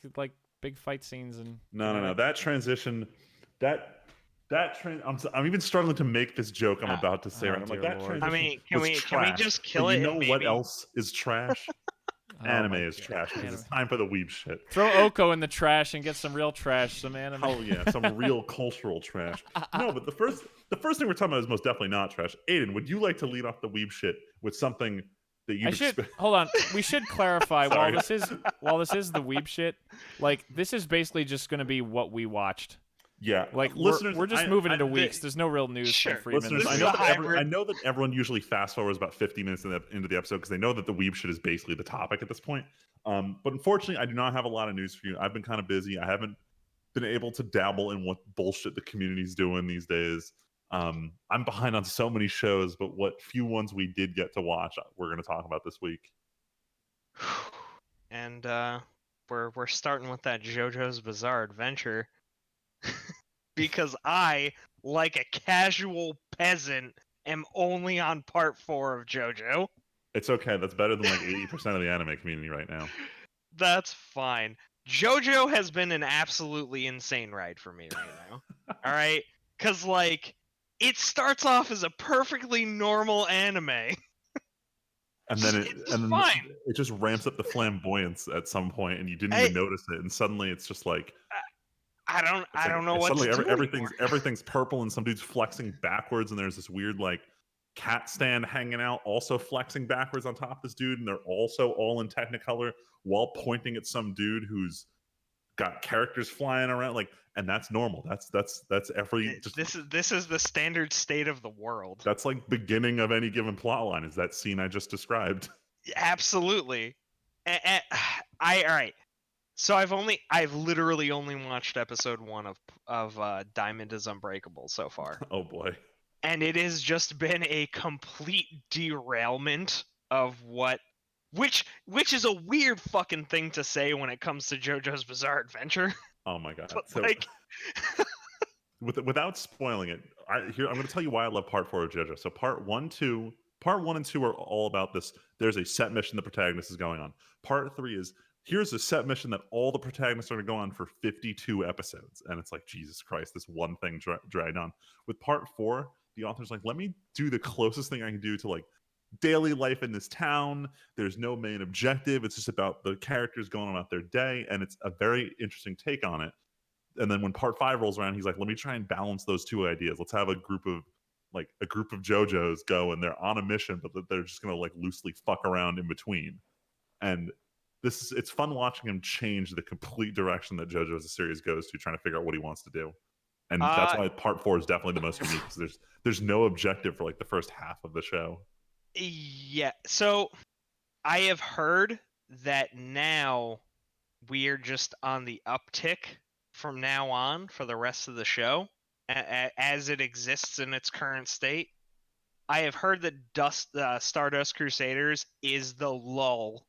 big fight scenes and no. That transition, I'm even struggling to make this joke I'm about to say. I'm like that transition. I mean, can we just kill it? You know what else is trash? Anime my is God. trash because Anime. it's time for the weeb shit. Throw Oko in the trash and get some real trash, some anime. Hell yeah, some real cultural trash. No, but the first thing we're talking about is most definitely not trash. Aiden, would you like to lead off the weeb shit with something that I you've should experienced? hold on. We should clarify while Sorry. this is the weeb shit. Like this is basically just gonna be what we watched. Yeah, Like listeners, we're just moving into weeks. There's no real news Sure. from Freeman. Listeners, This I is know, a that hybrid. I know that everyone usually fast forwards about 50 minutes into the episode because they know that the weeb shit is basically the topic at this point. But unfortunately, I do not have a lot of news for you. I've been kind of busy. I haven't been able to dabble in what bullshit the community's doing these days. I'm behind on so many shows, but what few ones we did get to watch, we're going to talk about this week. And we're starting with that JoJo's Bizarre Adventure because I, like a casual peasant, am only on part 4 of JoJo. It's okay. That's better than like 80% of the anime community right now. That's fine. JoJo has been an absolutely insane ride for me right now. All right, cuz like it starts off as a perfectly normal anime. And then It's fine. it just ramps up the flamboyance at some point, and you didn't even notice it, and suddenly it's just like I don't know what suddenly to do everything's anymore. everything's purple, and some dude's flexing backwards, and there's this weird like cat stand hanging out, also flexing backwards on top of this dude, and they're also all in Technicolor while pointing at some dude who's got characters flying around, like, and that's normal. That's every just This is the standard state of the world. that's like beginning of any given plot line is that scene I just described. Absolutely. All right. So I've literally only watched episode 1 of Diamond is Unbreakable so far, Oh boy. and it has just been a complete derailment of which is a weird fucking thing to say when it comes to JoJo's Bizarre Adventure. Oh my god. But So like, without spoiling it, I'm going to tell you why I love part 4 of JoJo. So part 1 and 2 are all about this. There's a set mission the protagonist is going on. Part 3 is here's a set mission that all the protagonists are going to go on for 52 episodes, and it's like Jesus Christ, this one thing dragged on. With part 4, the author's like, let me do the closest thing I can do to like daily life in this town. There's no main objective. It's just about the characters going about their day, and it's a very interesting take on it. And then when part 5 rolls around, he's like, let me try and balance those two ideas. Let's have a group of JoJos go, and they're on a mission, but they're just gonna like loosely fuck around in between. And it's fun watching him change the complete direction that JoJo as a series goes to, trying to figure out what he wants to do. And that's why part 4 is definitely the most unique, because there's no objective for like the first half of the show. yeah. So I have heard that now we are just on the uptick from now on for the rest of the show as it exists in its current state. I have heard that Stardust Crusaders is the lull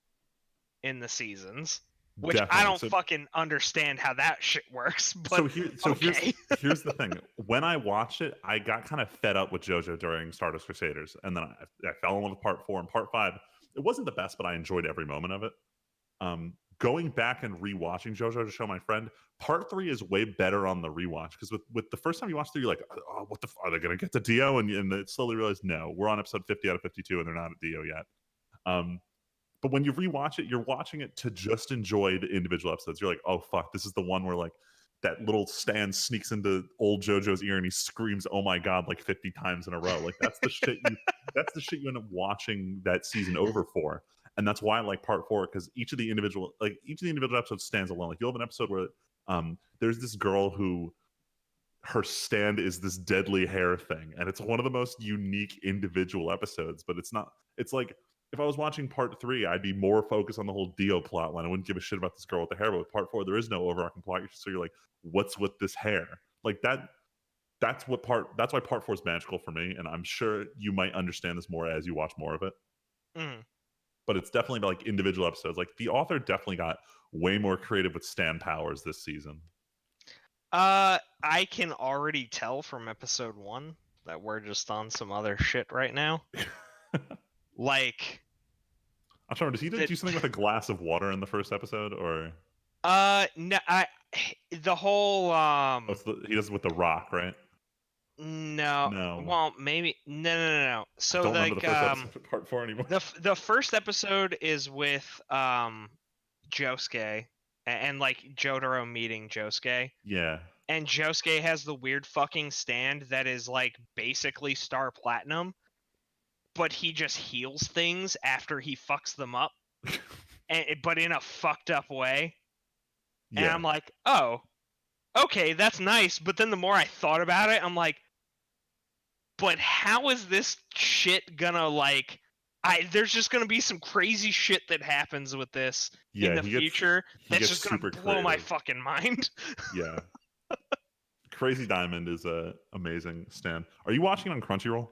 in the seasons, which I don't fucking understand how that shit works. But okay. here's the thing. When I watched it, I got kind of fed up with JoJo during Stardust Crusaders, and then I fell in love with part 4 and part 5. It wasn't the best, but I enjoyed every moment of it. Going back and rewatching JoJo to show my friend, part 3 is way better on the rewatch, because with the first time you watch through, you're like, oh, what the are they gonna get to Dio? And then slowly realize, no, we're on episode 50 out of 52, and they're not at Dio yet. But when you rewatch it, you're watching it to just enjoy the individual episodes. You're like, oh fuck, this is the one where like that little Stan sneaks into old JoJo's ear and he screams, "Oh my god!" like 50 times in a row. Like that's the shit. That's the shit you end up watching that season over for. And that's why I like part 4, because each of the individual episodes stands alone. Like you'll have an episode where there's this girl who her stand is this deadly hair thing, and it's one of the most unique individual episodes. But it's not. It's like if I was watching part 3, I'd be more focused on the whole Dio plot line. I wouldn't give a shit about this girl with the hair. But with part 4, there is no overarching plot. So you're like, what's with this hair? Like that. That's why part 4 is magical for me, and I'm sure you might understand this more as you watch more of it. Mm. But it's definitely like individual episodes. Like the author definitely got way more creative with stand powers this season. I can already tell from episode 1 that we're just on some other shit right now. Like, I'm trying to. Does he do something with a glass of water in the first episode, or? No, the whole he does it with the rock, right? No, No. No. Well, maybe. No. I So don't like remember the first episode of part 4 anymore. the first episode is with Josuke and like Jotaro meeting Josuke. Yeah. And Josuke has the weird fucking stand that is like basically Star Platinum, but he just heals things after he fucks them up, but in a fucked up way. And Yeah. I'm like, oh, okay, that's nice. But then the more I thought about it, I'm like, but how is this shit gonna like? There's just gonna be some crazy shit that happens with this in the future that's gets just gonna super blow my creative. fucking mind. Yeah. Crazy Diamond is a amazing stand. Are you watching on Crunchyroll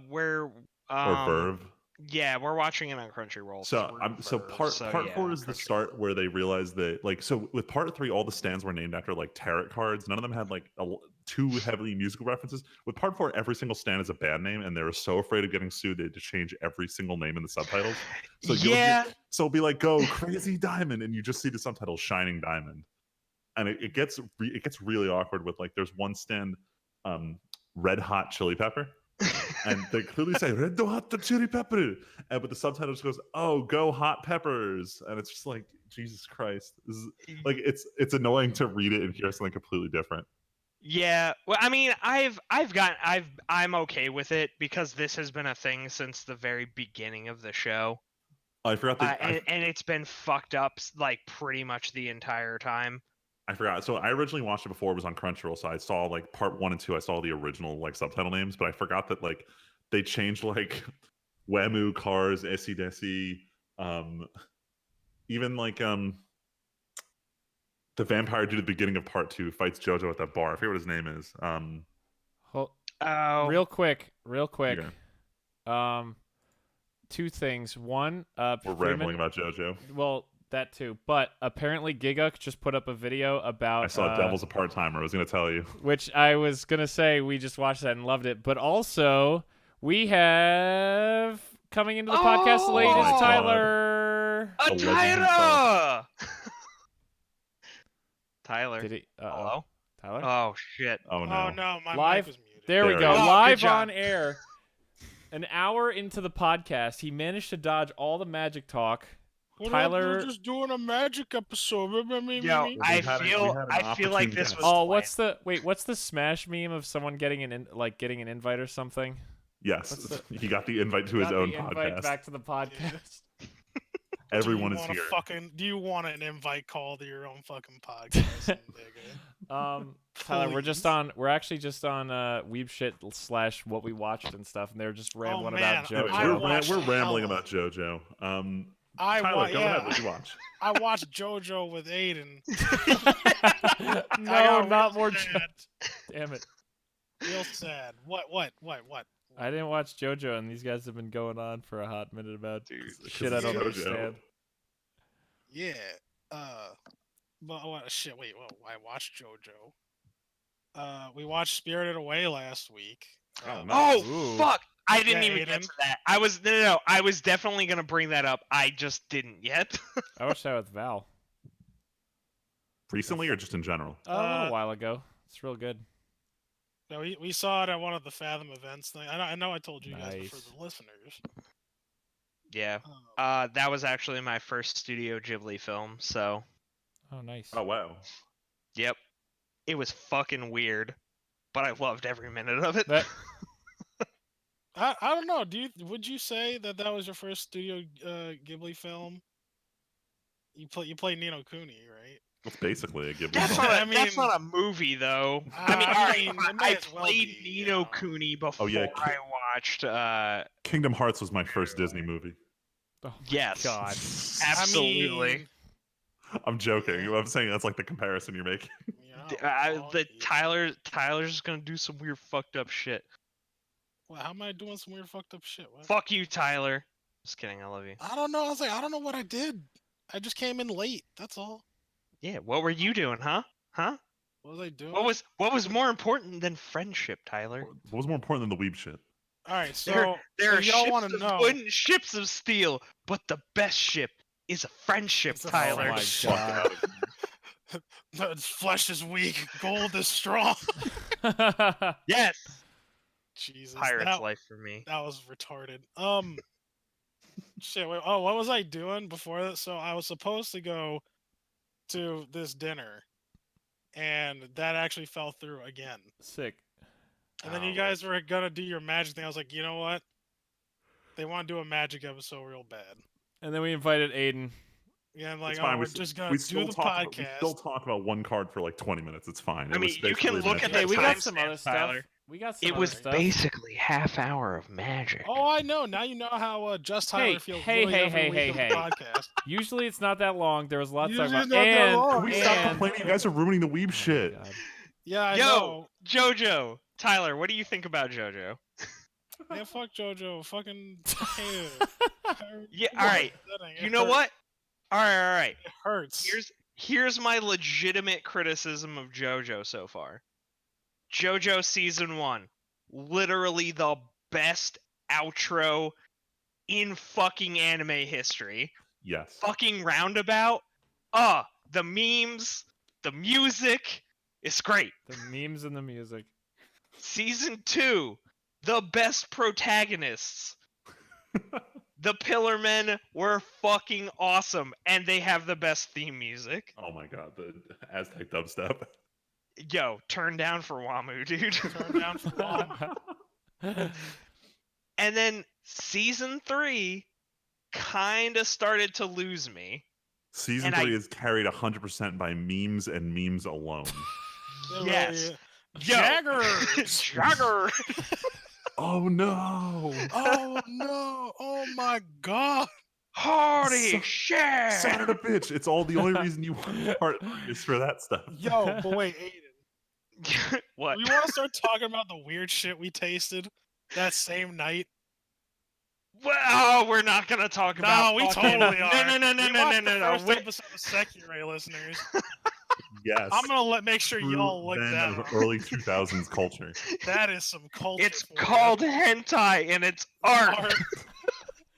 Where or Verve? Yeah, we're watching it on Crunchyroll. So part yeah, 4 is the start where they realized that so with part 3 all the stands were named after like tarot cards. None of them had like too heavily musical references. With part 4 every single stand is a band name, and they were so afraid of getting sued they had to change every single name in the subtitles. So so it'll be like go Crazy Diamond, and you just see the subtitles Shining Diamond, and it gets really awkward with like there's one stand Red Hot Chili Pepper. And they clearly say "Red Hot Chili Pepper," but the subtitle just goes, "Oh, go hot peppers," and it's just like Jesus Christ. This is, like it's annoying to read it and hear something completely different. Yeah, well, I mean, I'm okay with it because this has been a thing since the very beginning of the show. I forgot that, and it's been fucked up like pretty much the entire time. I forgot. So I originally watched it before it was on Crunchyroll, so I saw like part 1 and 2. I saw the original like subtitle names, but I forgot that like they changed like Wemu, Cars, Essie Desi, even like the vampire dude at the beginning of part 2 fights JoJo at that bar. I forget what his name is. Real quick. Yeah. Two things. One, We're rambling about JoJo. Well, that too. But apparently Giga just put up a video about I saw Devil's a Part-Timer. I was going to tell you. Which I was going to say we just watched that and loved it. But also, we have coming into the podcast late is Tyler. Tyler! Tyler. Did he? Hello? Tyler? Oh, shit. Oh, no. Oh, no, my Live? mic was muted. There we There go. he is. Live good job. on air. An hour into the podcast, he managed to dodge all the magic talk. What Tyler- We're just doing a magic episode. Yo, I feel like this was. Oh, planned. what's the Smash meme of someone getting an invite or something? Yes. He got the invite to his Got own the invite podcast. back to the podcast. Everyone is here. Do you want an invite call to your own fucking podcast? Tyler, Please. we're actually just on Weeb shit / what we watched and stuff, and they're just rambling man, about Yeah, JoJo. we're rambling hella. about JoJo. I Tyler, go ahead. What did you watch? I watched JoJo with Aiden. No, got not real more. sad. Damn it! Real sad. What? I didn't watch JoJo, and these guys have been going on for a hot minute about shit I it's don't JoJo. understand. Yeah. But what? Shit. Wait. Well, I watched JoJo. We watched Spirited Away last week. Oh, nice. Oh Ooh. fuck! I didn't Yeah, even get Aiden. to that. I was no. I was definitely gonna bring that up. I just didn't yet. I watched that with Val Recently or just in general? a little while ago. It's real good. So we saw it at one of the Fathom events. I know I told you guys, but Nice. for the listeners. Yeah. Um, That was actually my first Studio Ghibli film. So, Oh, nice. Oh, wow. yep, it was fucking weird, but I loved every minute of it. That- I don't know. Would you say that was your first Studio Ghibli film? You play Nino Kuni, right? That's basically a Ghibli That's film. not, I that's mean- not a movie, though. I I mean, it may I as well played be, you Nino know. Kuni before yeah, I watched. Kingdom Hearts was my first Disney movie. Oh my Yes. God. Absolutely. I mean, I'm joking. I'm saying that's like the comparison you're making. you know, well, Tyler's just gonna do some weird fucked up shit. well, how am I doing some weird fucked up shit? What? Fuck you, Tyler. Just kidding. I love you. I don't know. I was like, I don't know what I did. I just came in late. That's all. Yeah. What were you doing, huh? Huh? What was I doing? What was more important than friendship, Tyler? What was more important than the Weeb shit? All right, so There are if y'all ships want of to know. wood and ships of steel, but the best ship is a friendship, It's a Tyler. Oh my friendship. God. The flesh is weak, gold is strong. Yes. Jesus, Pirate's life for me. that was retarded. Shit. Wait, oh, what was I doing before that? So I was supposed to go to this dinner, and that actually fell through again. Sick. And then you guys were gonna do your magic thing. I was like, you know what? They want to do a magic episode real bad. And then we invited Aiden. Yeah, I'm like, It's oh, fine. we're just gonna we do still the talk podcast. About, we still talk about one card for like 20 minutes. It's fine. I mean, you can look at Hey, the we got some timestamp, other stuff. Tyler. We got some It other was stuff. basically half hour of magic. Oh, I know. Now you know how Just Tyler feels. Really every week of the podcast. Usually it's not that long. There was lots to talk Usually about. it's not that long. Can we stop complaining? You guys are ruining the Weeb shit. God. Yeah, I Yo, know. JoJo. Tyler, what do you think about JoJo? Yeah, fuck JoJo. Fucking. Yeah, all right. You know what? All right. It hurts. Here's my legitimate criticism of JoJo so far. JoJo season 1, literally the best outro in fucking anime history. Yes. Fucking roundabout. The memes, the music, it's great. The memes and the music. Season 2, the best protagonists. The Pillarmen were fucking awesome, and they have the best theme music. Oh my god, the Aztec dubstep. Yo, turn down for Wamu, dude. Turn down for long. And then season 3 kind of started to lose me. Season 3 is carried 100% by memes and memes alone. Yes. Yo. Jagger. Jagger. Oh no! Oh no! Oh my god! Holy shit! Son of a bitch! It's all the only reason you want part is for that stuff. Yo, but wait, Aiden. What? We want to start talking about the weird shit we tasted that same night. Well, we're not gonna talk about. No, we fucking- totally are. No. First episode of Sekiro, listeners. Yes. I'm gonna make sure True y'all look then that of up. early 2000s culture. That is some culture. It's for you. called hentai and it's art.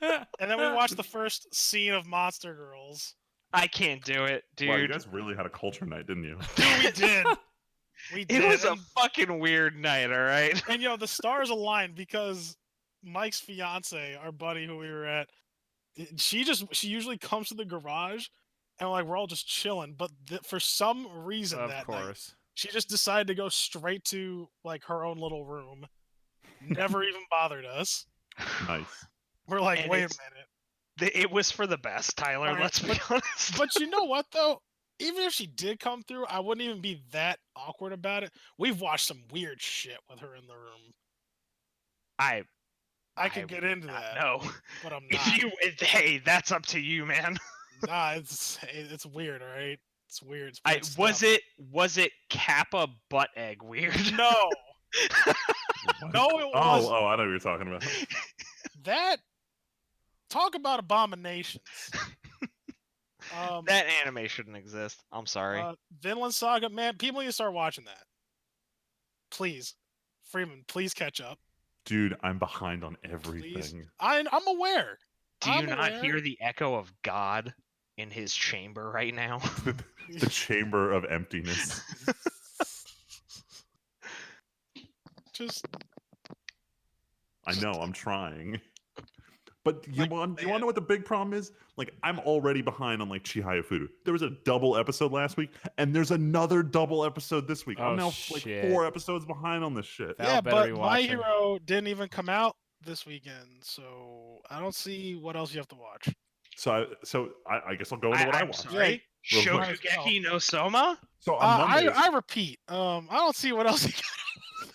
And then we watched the first scene of Monster Girls. I can't do it, dude. Wow, you guys really had a culture night, didn't you? Dude, we did. We did. It was a and, fucking weird night, all right? and yo, the stars aligned because Mike's fiance, our buddy who we were at, she usually comes to the garage and like we're all just chilling, but for some reason Of that night, course. she just decided to go straight to like her own little room. Never even bothered us. Nice. We're like, And wait a it's- minute. It was for the best, Tyler. Alright, Let's be honest. But you know what though? Even if she did come through, I wouldn't even be that awkward about it. We've watched some weird shit with her in the room. I could get into that, No. but I'm not. Hey, that's up to you, man. Nah, it's weird, all right? It's weird. It's weird Was stuff. it Kappa butt egg weird? No. No, it was Oh, I know what you're talking about. that. Talk about abominations. That anime shouldn't exist. I'm sorry. Vinland Saga, man, people need to start watching that. Please, Freeman, please catch up. Dude, I'm behind on Please, everything. I'm aware. Do you I'm not aware. hear the echo of God in his chamber right now? The chamber of emptiness. Just I know, I'm trying. But you want to know what the big problem is? Like, I'm already behind on like Chihaya Furu. There was a double episode last week, and there's another double episode this week. Oh, I'm now shit. like 4 episodes behind on this shit. Val yeah, better but be My watching. Hero didn't even come out this weekend, so I don't see what else you have to watch. So I guess I'll go into what I I'm watched. sorry. Real quick. Shokugeki no Soma? So on Mondays, I repeat, I don't see what else you got.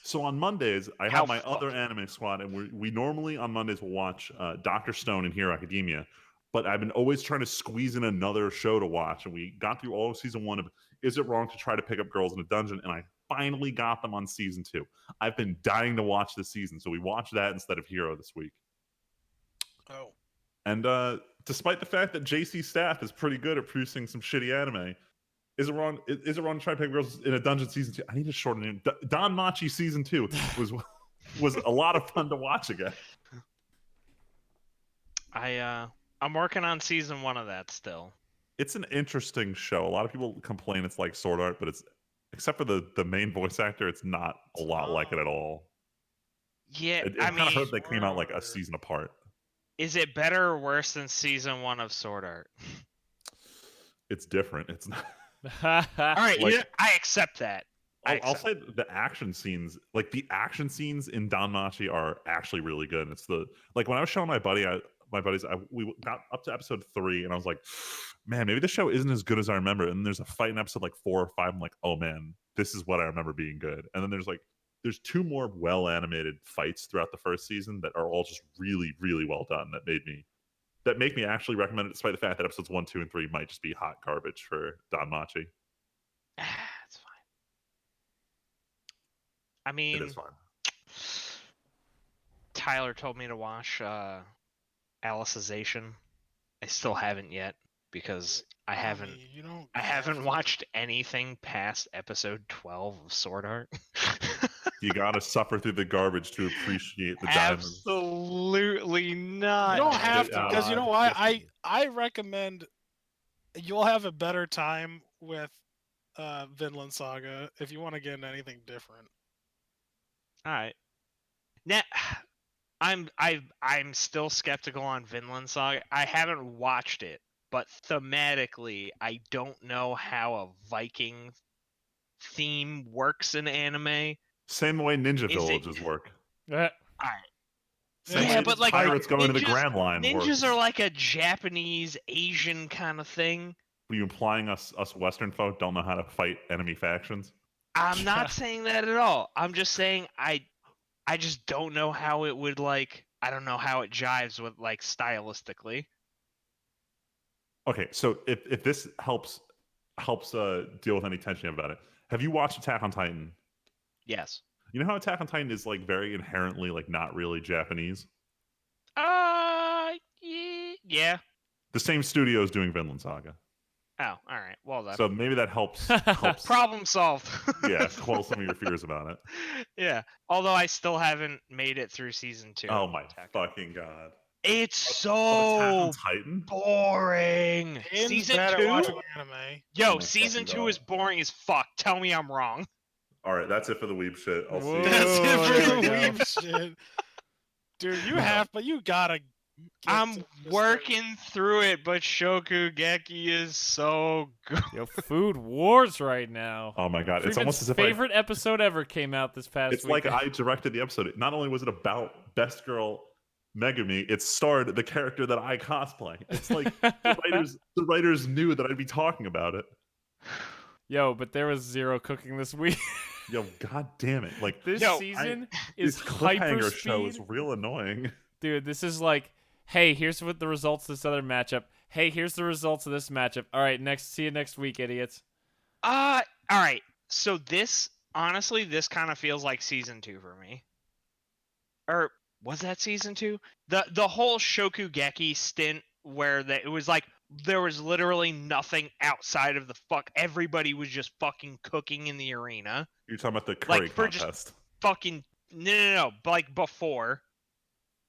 So on Mondays, I How have my other anime squad, and we normally on Mondays will watch Dr. Stone and Hero Academia. But I've been always trying to squeeze in another show to watch, and we got through all of season 1 of Is It Wrong to Try to Pick Up Girls in a Dungeon? And I finally got them on season 2. I've been dying to watch this season, so we watched that instead of Hero this week. Oh, And despite the fact that JC Staff is pretty good at producing some shitty anime, Is it wrong to try to pick up girls in a dungeon season 2? I need to shorten it. Don Machi season 2 was a lot of fun to watch again. I'm working on season 1 of that still. it's an interesting show. A lot of people complain it's like Sword Art, but it's except for the main voice actor, it's not a lot like it at all. Yeah, It I kind of mean, hurt they came out like a Sword Art. season apart. is it better or worse than season 1 of Sword Art? It's different. It's not. All right, Like- yeah, I accept that. I'll say the action scenes, like the action scenes in Danmachi, are actually really good. And it's like when I was showing my buddies, we got up to episode 3, and I was like, man, maybe the show isn't as good as I remember. And there's a fight in episode like 4 or 5. I'm like, oh man, this is what I remember being good. And then there's 2 more well animated fights throughout the first season that are all just really, really well done. That make me actually recommend it, despite the fact that episodes 1, 2, and 3 might just be hot garbage for Danmachi. It's fine. I mean, It is fine. Tyler told me to watch Alicization. I still haven't yet because I haven't You don't. I haven't watched anything past episode 12 of Sword Art. You gotta suffer through the garbage to appreciate the diamonds. Absolutely not. You don't have to, because you know why? Yes. I recommend you'll have a better time with Vinland Saga if you want to get into anything different. All right. Now, I'm still skeptical on Vinland Saga. I haven't watched it, but thematically, I don't know how a Viking theme works in anime. Same way Ninja Is it- Villages work. Eh, Same Yeah, way but like pirates going to the ninjas- Grand Line Ninjas works. are like a Japanese Asian kind of thing. Are you implying us Western folk don't know how to fight enemy factions? I'm not saying that at all. I'm just saying I just don't know how it would like. I don't know how it jives with like stylistically. Okay, so if this helps deal with any tension you have about it, have you watched Attack on Titan? Yes. You know how Attack on Titan is like very inherently like not really Japanese? Yeah. The same studio is doing Vinland Saga. Oh, all right. Well done. So maybe that helps Problem solved. yeah, quell some of your fears about it. Yeah. Although I still haven't made it through season 2. Oh of my Attack on- fucking god. It's Of Attack so on Titan? boring. Ian's Season bad at 2? watching anime. Yo, Oh my season fucking 2 is God. boring as fuck. Tell me I'm wrong. Alright, that's it for the weeb shit. I'll see Whoa. you. That's there it for we the go. weeb shit. Dude, you gotta. get I'm to this working through it, but Shokugeki is so good. yo, Food Wars right now. Oh my god, it's almost Freeman's as if favorite episode ever came out this past it's week. like I directed the episode. Not only was it about Best Girl Megumi, it starred the character that I cosplay. It's like the writers knew that I'd be talking about it. Yo, but there was zero cooking this week. Yo, god damn it. Like This Yo, season this is cliffhanger show is hyperspeed. real annoying. Dude, this is like, hey, here's what the results of this other matchup. Hey, here's the results of this matchup. All right, see you next week, idiots. All right. So this, honestly, this kind of feels like season 2 for me. Or was that season 2? The whole Shokugeki stint where it was like there was literally nothing outside of the fuck. Everybody was just fucking cooking in the arena. You're talking about the curry Like, for just- contest. Fucking no. But like before.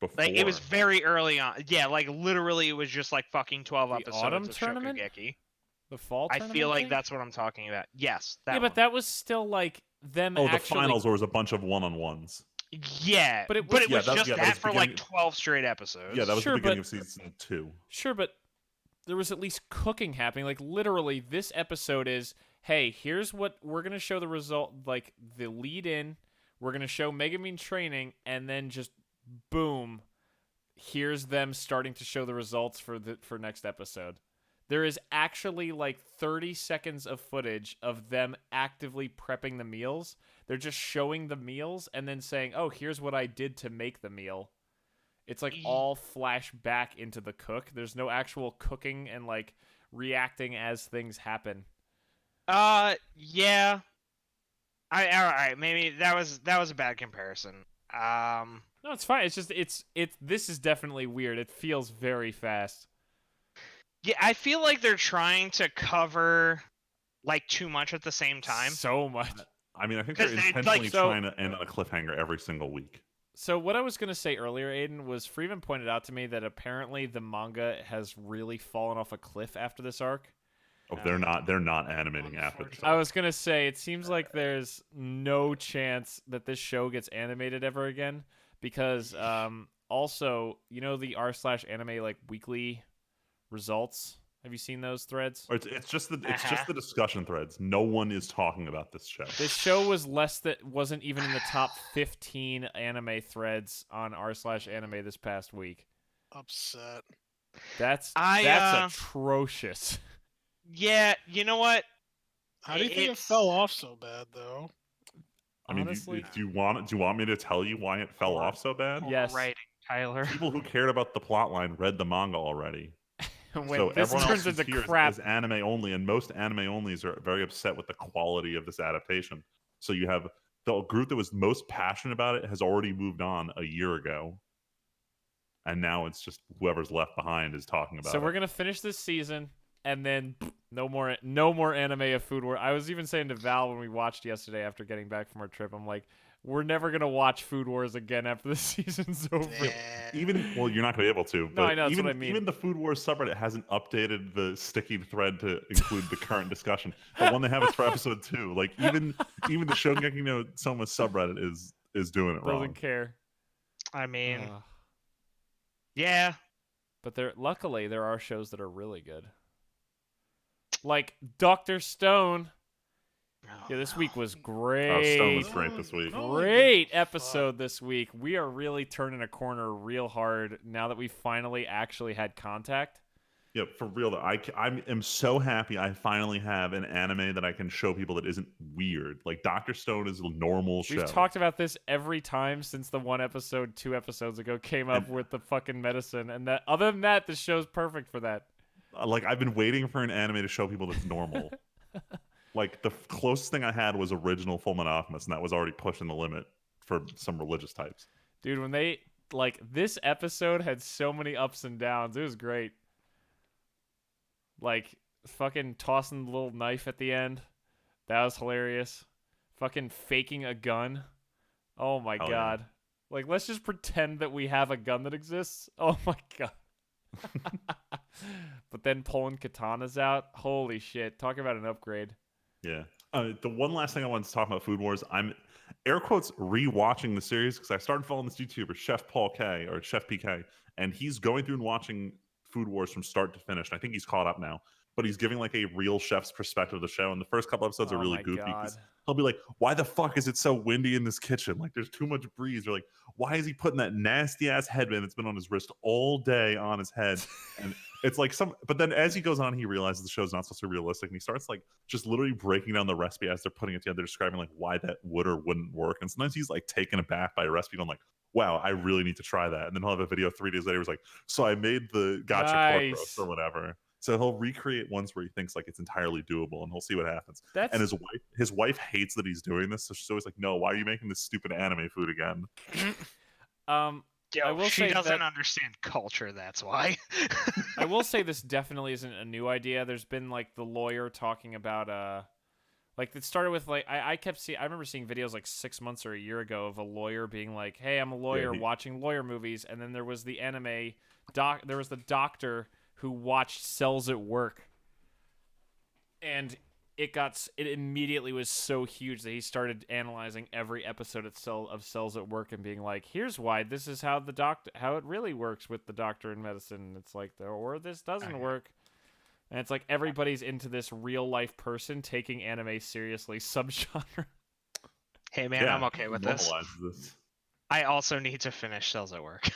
Before. Like it was very early on. Yeah, like literally it was just like fucking 12 The episodes autumn of tournament? Shokugeki. The fall I tournament feel like thing? that's what I'm talking about. Yes, that Yeah, one. but that was still like them Oh, the actually. finals where it was a bunch of one-on-ones. Yeah, But it but was- it was Yeah, that- just yeah, that that was for beginning- like 12 straight episodes. Yeah, that was Sure, the beginning but- of season 2. Sure, but there was at least cooking happening. Like literally, this episode is, hey, here's what we're gonna show the result, like the lead in. We're gonna show Megumin training, and then just boom, here's them starting to show the results for next episode. There is actually like 30 seconds of footage of them actively prepping the meals. They're just showing the meals and then saying, "Oh, here's what I did to make the meal." It's like all flash back into the cook. There's no actual cooking and like reacting as things happen. Yeah. All right, maybe that was a bad comparison. No, it's fine. It's just this is definitely weird. It feels very fast. Yeah, I feel like they're trying to cover like too much at the same time. So much. I mean, I think they're 'Cause they, like- intentionally So- trying to end on a cliffhanger every single week. So what I was going to say earlier, Aiden, was Freeman pointed out to me that apparently the manga has really fallen off a cliff after this arc. Oh, they're not animating after this. I was gonna say it seems like there's no chance that this show gets animated ever again because also the r/anime like weekly results. Have you seen those threads? Or it's just the discussion threads. No one is talking about this show. This show was wasn't even in the top 15 anime threads on r/anime this past week. Upset. That's atrocious. Yeah, you know what? How do you think it fell off so bad, though? I mean, Honestly, do you want me to tell you why it fell off so bad? Yes. Writing, Tyler. People who cared about the plot line read the manga already. when So this everyone turns else into here crap. is anime only, and most anime onlys are very upset with the quality of this adaptation. So you have the group that was most passionate about it has already moved on a year ago, and now it's just whoever's left behind is talking about it. So we're gonna finish this season, and then no more anime of Food Wars. I was even saying to Val when we watched yesterday after getting back from our trip, I'm like, we're never gonna watch Food Wars again after the season's over. You're not going to be able to. No, But I know, that's even, what I mean. Even the Food Wars subreddit hasn't updated the sticky thread to include the current discussion. The one they have is for episode 2. Like even the Shogeki no Soma subreddit is doing it wrong. Doesn't care. I mean, Ugh. yeah. But luckily there are shows that are really good. Like Dr. Stone. Yeah, this week was great. Oh, Stone was great this week. Great episode this week. We are really turning a corner real hard now that we finally actually had contact. Yeah, for real though. I am so happy I finally have an anime that I can show people that isn't weird. Like Dr. Stone is a normal show. We've talked about this every time since the 2 episodes ago came up with the fucking medicine, and that other than that, the show's perfect for that. Like I've been waiting for an anime to show people that's normal. Like the closest thing I had was original Full Metal Alchemist, and that was already pushing the limit for some religious types. Dude, when they this episode had so many ups and downs, it was great. Like fucking tossing the little knife at the end, that was hilarious. Fucking faking a gun, oh my god. Yeah. Like let's just pretend that we have a gun that exists. Oh my god. But then pulling katanas out, holy shit! Talk about an upgrade. Yeah. The one last thing I wanted to talk about Food Wars, I'm air quotes rewatching the series because I started following this YouTuber, Chef Paul K or Chef PK, and he's going through and watching Food Wars from start to finish. And I think he's caught up now, but he's giving like a real chef's perspective of the show. And the first couple episodes are really goofy because he'll be like, "Why the fuck is it so windy in this kitchen? Like, there's too much breeze." Or like, "Why is he putting that nasty ass headband that's been on his wrist all day on his head?" And it's like but then as he goes on, he realizes the show's not supposed to be realistic, and he starts like just literally breaking down the recipe as they're putting it together, describing like why that would or wouldn't work. And sometimes he's like taken aback by a recipe, and I'm like, wow, I really need to try that. And then he'll have a video 3 days later. He's like, so I made the gotcha pork roast or whatever. So he'll recreate ones where he thinks like it's entirely doable, and he'll see what happens. And his wife hates that he's doing this, so she's always like, "No, why are you making this stupid anime food again?" I will she doesn't understand culture. That's why. I will say this definitely isn't a new idea. There's been like the lawyer talking about like it started with like I remember seeing videos like 6 months or a year ago of a lawyer being like, "Hey, I'm a lawyer watching lawyer movies," and then there was the anime there was the doctor who watched Cells at Work, and it immediately was so huge that he started analyzing every episode of Cells at Work and being like, "Here's why. This is how how it really works with the doctor in medicine. It's like or this doesn't work." And it's like everybody's into this real life person taking anime seriously subgenre. Hey man, I'm okay with this. this. I also need to finish Cells at Work.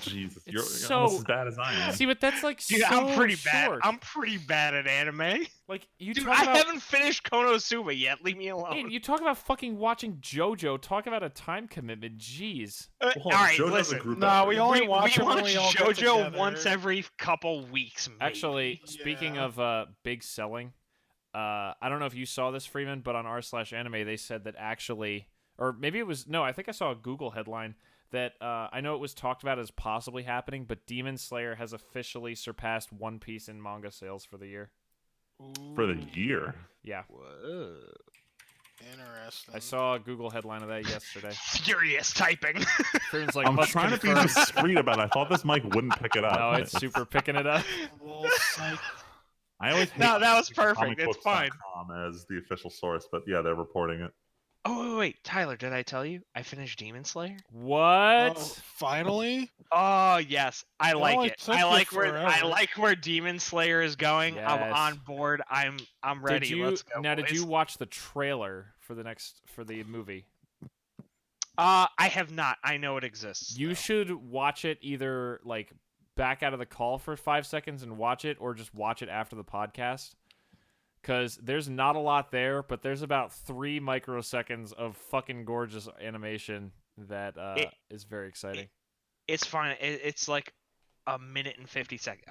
Jesus, It's you're so almost as bad as I am. See, but that's like Dude, so I'm pretty short. bad. I'm pretty bad at anime. Like you Dude, talk I about, haven't finished Konosuba yet. Leave me alone. Hey, you talk about fucking watching JoJo. Talk about a time commitment. Jeez. Well, all right, JoJo's a listen. group No, effort. we only we watch it when watch we all get JoJo together. once every couple weeks. Maybe. Actually, speaking of big selling, I don't know if you saw this, Freeman, but on r/anime they said that actually, or maybe it was I think I saw a Google headline that I know it was talked about as possibly happening, but Demon Slayer has officially surpassed One Piece in manga sales for the year. For the year. Yeah. Whoa. Interesting. I saw a Google headline of that yesterday. Furious typing. Freeman's like, I'm must trying to be confirm. discreet about it. I thought this mic wouldn't pick it up. No, it's super picking it up. Well, psych. I always hate No, that was perfect. It's fine. comicbooks.com as the official source, but yeah, they're reporting it. Oh wait, Tyler, did I tell you I finished Demon Slayer? What? Oh, finally? Oh yes, I It like only it. took I you like forever. where Demon Slayer is going. I'm Yes. on board. I'm ready. Let's go. Now, boys. did you watch the trailer for the movie? I have not. I know it exists. You though. should watch it either like back out of the call for 5 seconds and watch it, or just watch it after the podcast. Because there's not a lot there, but there's about 3 microseconds of fucking gorgeous animation that is very exciting. It's fine. It's like a minute and 50 seconds.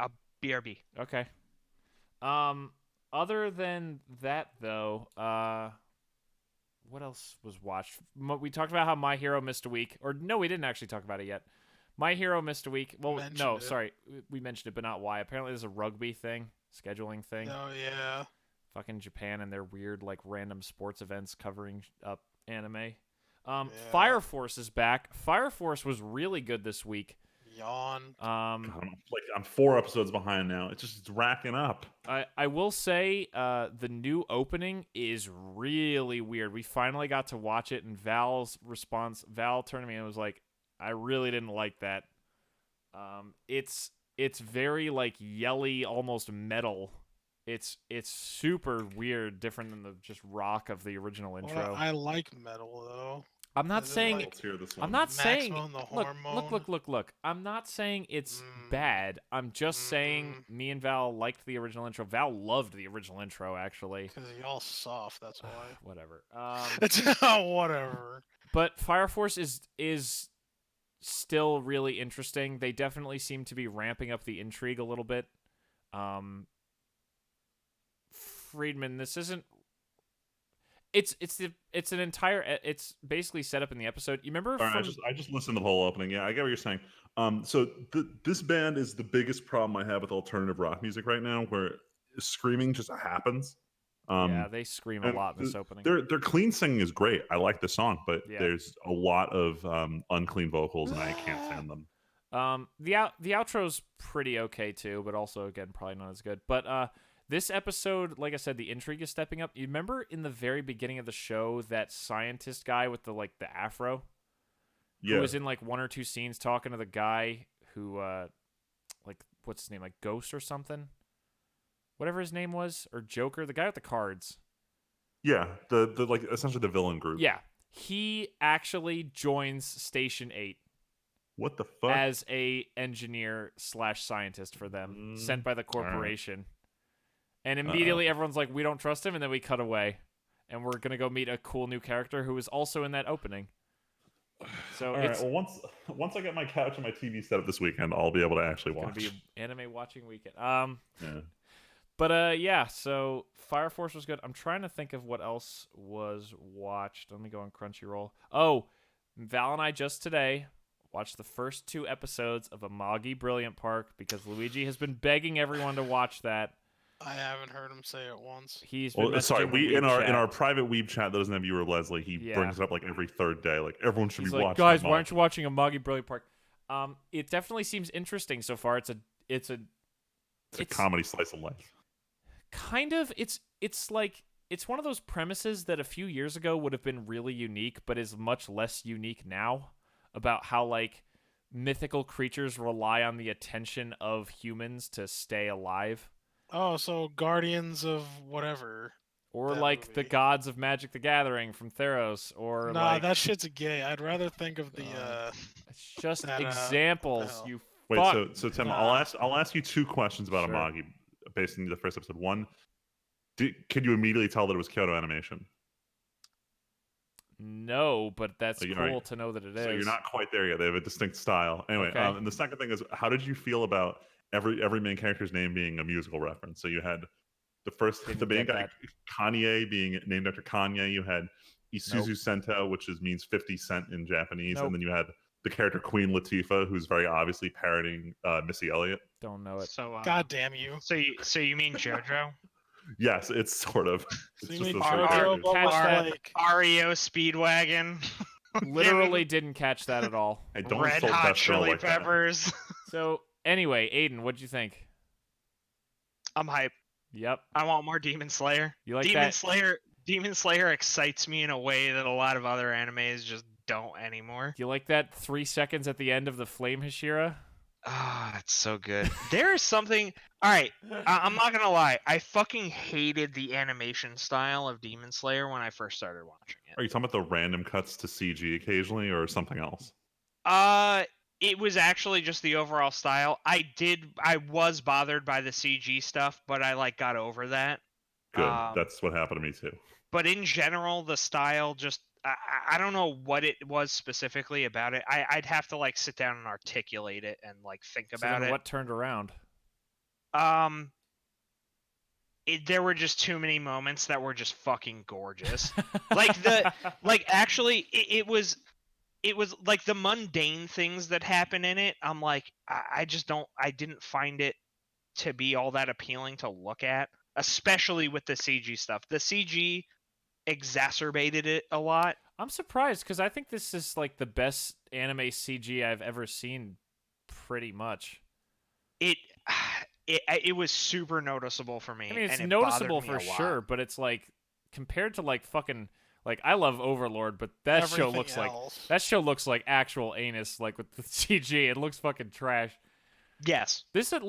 BRB. Okay. Other than that, though, what else was watched? We talked about how My Hero missed a week. Or, no, we didn't actually talk about it yet. My Hero missed a week. Well, no, sorry. We mentioned it, but not why. Apparently there's a rugby thing, scheduling thing. Oh yeah. Fucking Japan and their weird, like, random sports events covering up anime. Yeah. Fire Force is back. Fire Force was really good this week. Yawn. I'm 4 episodes behind now. It's racking up. I will say the new opening is really weird. We finally got to watch it, and Val turned to me and was like, I really didn't like that. It's very like yelly, almost metal. It's super weird, different than the just rock of the original intro. Well, I like metal though. I'm not Is it saying like Let's hear this I'm one. not saying Maximum the look, hormone? look. I'm not saying it's Mm. bad. I'm just saying me and Val liked the original intro. Val loved the original intro, actually. Because y'all soft, that's why. Whatever. Whatever. But Fire Force is still really interesting. They definitely seem to be ramping up the intrigue a little bit. Friedman, this isn't. It's basically set up in the episode. You remember? All right, I just listened to the whole opening. Yeah, I get what you're saying. So this band is the biggest problem I have with alternative rock music right now, where screaming just happens. Yeah, they scream a and lot in this opening. Their clean singing is great. I like the song, but Yeah. there's a lot of unclean vocals, and I can't stand them. The outro's pretty okay too, but also again probably not as good. But this episode, like I said, the intrigue is stepping up. You remember in the very beginning of the show that scientist guy with the afro? Yeah. Who was in like 1 or 2 scenes talking to the guy who what's his name? Like Ghost or something? Whatever his name was, or Joker, the guy with the cards. Yeah, the like essentially the villain group. Yeah. He actually joins Station 8 What the fuck? as a engineer / scientist for them, sent by the corporation. And immediately everyone's like, we don't trust him, and then we cut away. And we're going to go meet a cool new character who is also in that opening. So All right, well, once I get my couch and my TV set up this weekend, I'll be able to actually it's going watch. to be an anime watching weekend. Yeah. But yeah, so Fire Force was good. I'm trying to think of what else was watched. Let me go on Crunchyroll. Oh, Val and I just today watched the first 2 episodes of Amagi Brilliant Park because Luigi has been begging everyone to watch that. I haven't heard him say it once. He's been Sorry, messaging we the in Weeb our chat. private Weeb chat that doesn't have you or Leslie, he Yeah. brings it up like every 3rd day. Like everyone should He's be like, watching. guys, Amagi. why aren't you watching Amagi Brilliant Park? It definitely seems interesting so far. It's a comedy slice of life. kind of it's like it's one of those premises that a few years ago would have been really unique, but is much less unique now, about how like mythical creatures rely on the attention of humans to stay alive. Oh, so Guardians of whatever. Or That like the movie. gods of Magic the Gathering from Theros, or Nah, like that shit's gay. I'd rather think of the it's just that, examples. hell. You Wait, fuck. so Tim, Nah. I'll ask you 2 questions about Sure. Amagi based on the first episode. One, could you immediately tell that it was Kyoto Animation? No, but that's Like, cool alright. to know that it is. So you're not quite there yet. They have a distinct style. Anyway, Okay. and the second thing is, how did you feel about every main character's name being a musical reference? So you had Didn't the main get guy that. Kanye being named after Kanye. You had Isuzu Nope. Sento, which means 50 cent in Japanese, Nope. and then you had the character Queen Latifah, who's very obviously parodying Missy Elliott. Don't know it. So God damn you. So you mean JoJo? Yes, it's sort of. So It's you just mean those three Mario, characters. but Catch with, that. like REO Speedwagon. Literally didn't catch that at all. Hey, don't Red insult Hot Best Girl Chili like that. Peppers. So anyway, Aiden, what'd you think? I'm hyped. Yep. I want more Demon Slayer. You like Demon that? Slayer. Demon Slayer excites me in a way that a lot of other animes just don't anymore. Do you like that 3 seconds at the end of the Flame Hashira? Ah, it's so good. There is something. All right, I'm not gonna lie. I fucking hated the animation style of Demon Slayer when I first started watching it. Are you talking about the random cuts to CG occasionally, or something else? It was actually just the overall style. I was bothered by the CG stuff, but I like got over that. Good. That's what happened to me too. But in general, the style just I don't know what it was specifically about it. I'd have to like sit down and articulate it and like think So about then it. what turned around? There were just too many moments that were just fucking gorgeous. Actually, it was like the mundane things that happen in it. I'm like, I didn't find it to be all that appealing to look at, especially with the CG stuff. The CG exacerbated it a lot. I'm surprised because I think this is like the best anime CG I've ever seen, pretty much. It was super noticeable for me. I mean, it's and it noticeable bothered me for a sure, lot. but it's like compared to like fucking like I love Overlord, but that show Everything looks else. like actual anus, like with the CG. It looks fucking trash. Yes. At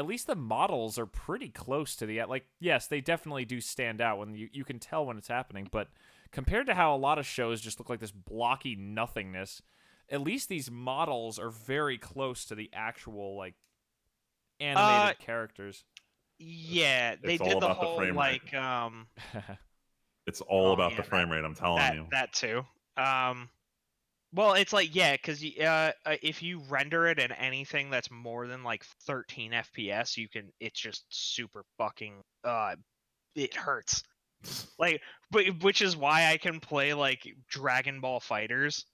least the models are pretty close to the like. Yes, they definitely do stand out when you can tell when it's happening, but compared to how a lot of shows just look like this blocky nothingness, at least these models are very close to the actual like animated characters. Yeah, they It's all did the about the whole frame rate. It's all Oh, about yeah, the frame rate. I'm telling you. that too. Well, it's like because if you render it at anything that's more than like 13 FPS, it's just super fucking it hurts. Like, which is why I can play like Dragon Ball Fighters,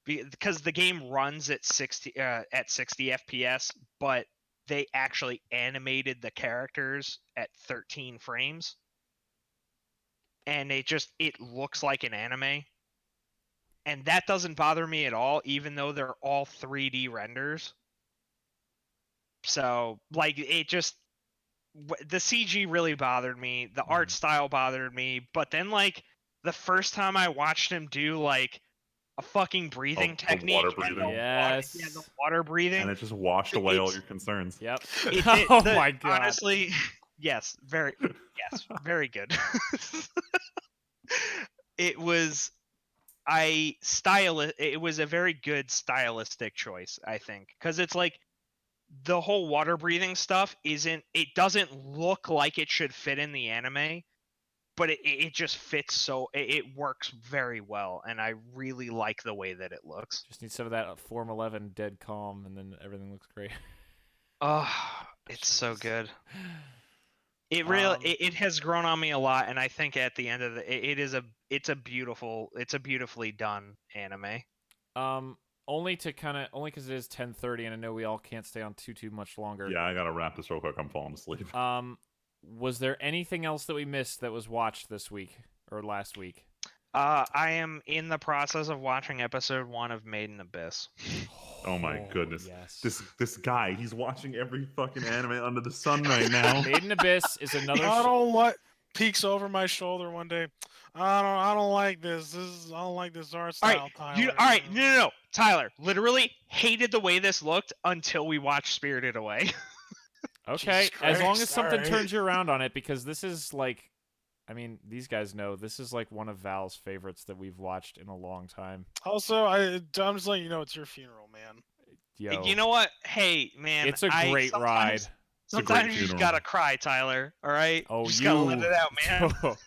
because the game runs at 60 FPS, but they actually animated the characters at 13 frames, and it looks like an anime. And that doesn't bother me at all, even though they're all 3D renders. So, like, the CG really bothered me. The art style bothered me. But then, like, the first time I watched him do, like, a fucking breathing the technique. water breathing. Yes. The water breathing. And it just washed away all your concerns. Yep. Oh my god. Honestly, yes, very good. It was it was a very good stylistic choice, I think, because it's like the whole water breathing stuff it doesn't look like it should fit in the anime, but it just fits, so it works very well, and I really like the way that it looks. Just need some of that Form 11 dead calm, and then everything looks great. Oh, it's so good. It really it has grown on me a lot, and I think at the end of it's a beautifully done anime. Only because it is 10:30, and I know we all can't stay on too much longer. Yeah, I gotta wrap this real quick. I'm falling asleep. Was there anything else that we missed that was watched this week or last week? I am in the process of watching episode 1 of Made in Abyss. Oh my goodness. Yes. This guy, he's watching every fucking anime under the sun right now. Made in Abyss is another. I don't what peeks over my shoulder one day. I don't like this. I don't like this art style. No, Tyler. Literally hated the way this looked until we watched Spirited Away. Okay, as long as Christ, something alright. turns you around on it, because this is like, I mean, these guys know this is like one of Val's favorites that we've watched in a long time. Also, I'm just letting you know it's your funeral, man. Yo, You know what? Hey, man, it's a great ride. Sometimes you just funeral. gotta cry, Tyler. All right. Oh, you just you gotta let it out, man.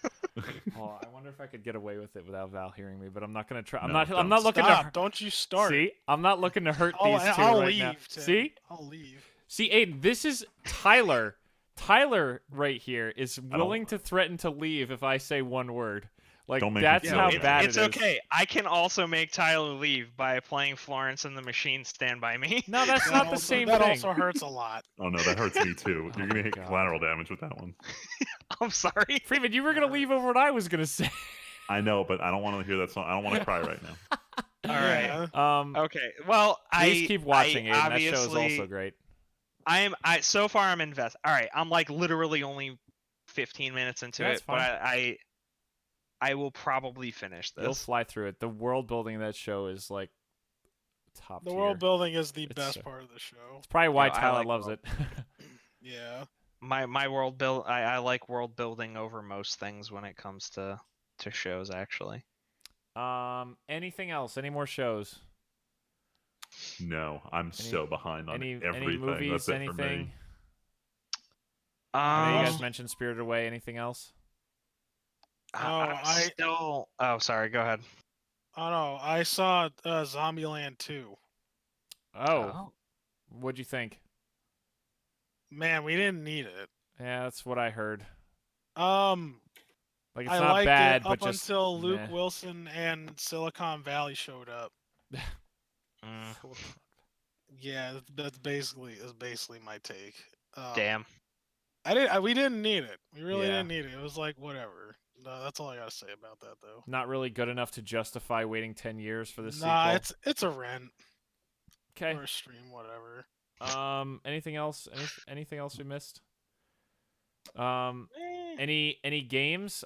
Oh, I wonder if I could get away with it without Val hearing me, but I'm not gonna try. I'm No, not. don't. I'm not looking Stop! to. Don't you start. See, I'm not looking to hurt I'll, these two I'll right leave. now. Tim. See, I'll leave. see, Aiden, this is Tyler. Tyler right here is willing to threaten to leave if I say one word. Like, Don't make that's me how feel bad It's it is. okay. I can also make Tyler leave by playing Florence and the Machine Stand By Me. No, that's That not the also- same That thing. also hurts a lot. Oh no, that hurts me too. You're gonna hit God. collateral damage with that one. I'm sorry. Freeman, you were gonna leave over what I was gonna say. I know, but I don't want to hear that song. I don't want to cry right now. All right. Yeah. Okay. Well, Please keep watching I it. That show is obviously- also great. So far I'm invested. All right, I'm like literally only 15 minutes into That's it, but fine. I will probably finish You'll this. fly through it. The world building of that show is like top The tier. world building is the It's best part of the show. It's probably why I Tyler like loves world it. Yeah. My world build I like world building over most things when it comes to shows actually. Anything else? Any more shows? No, I'm so behind on Any everything. movies? That's it for Anything? me. I know you guys Um, mentioned Spirited Away. Anything else? I'm still. Oh, sorry. Go ahead. Oh no, I saw Zombieland 2. Oh, what'd you think? Man, we didn't need it. Yeah, that's what I heard. Like it's I not liked bad, it but up just until Luke meh. Wilson and Silicon Valley showed up. Mm, Yeah, that's basically my take. damn. We didn't need it. We really Yeah. didn't need it. It was like whatever. No, that's all I gotta say about that though. Not really good enough to justify waiting 10 years for the Nah, sequel. it's a rent Okay. or a stream, whatever. Anything else? Anything else we missed? Eh. Any games?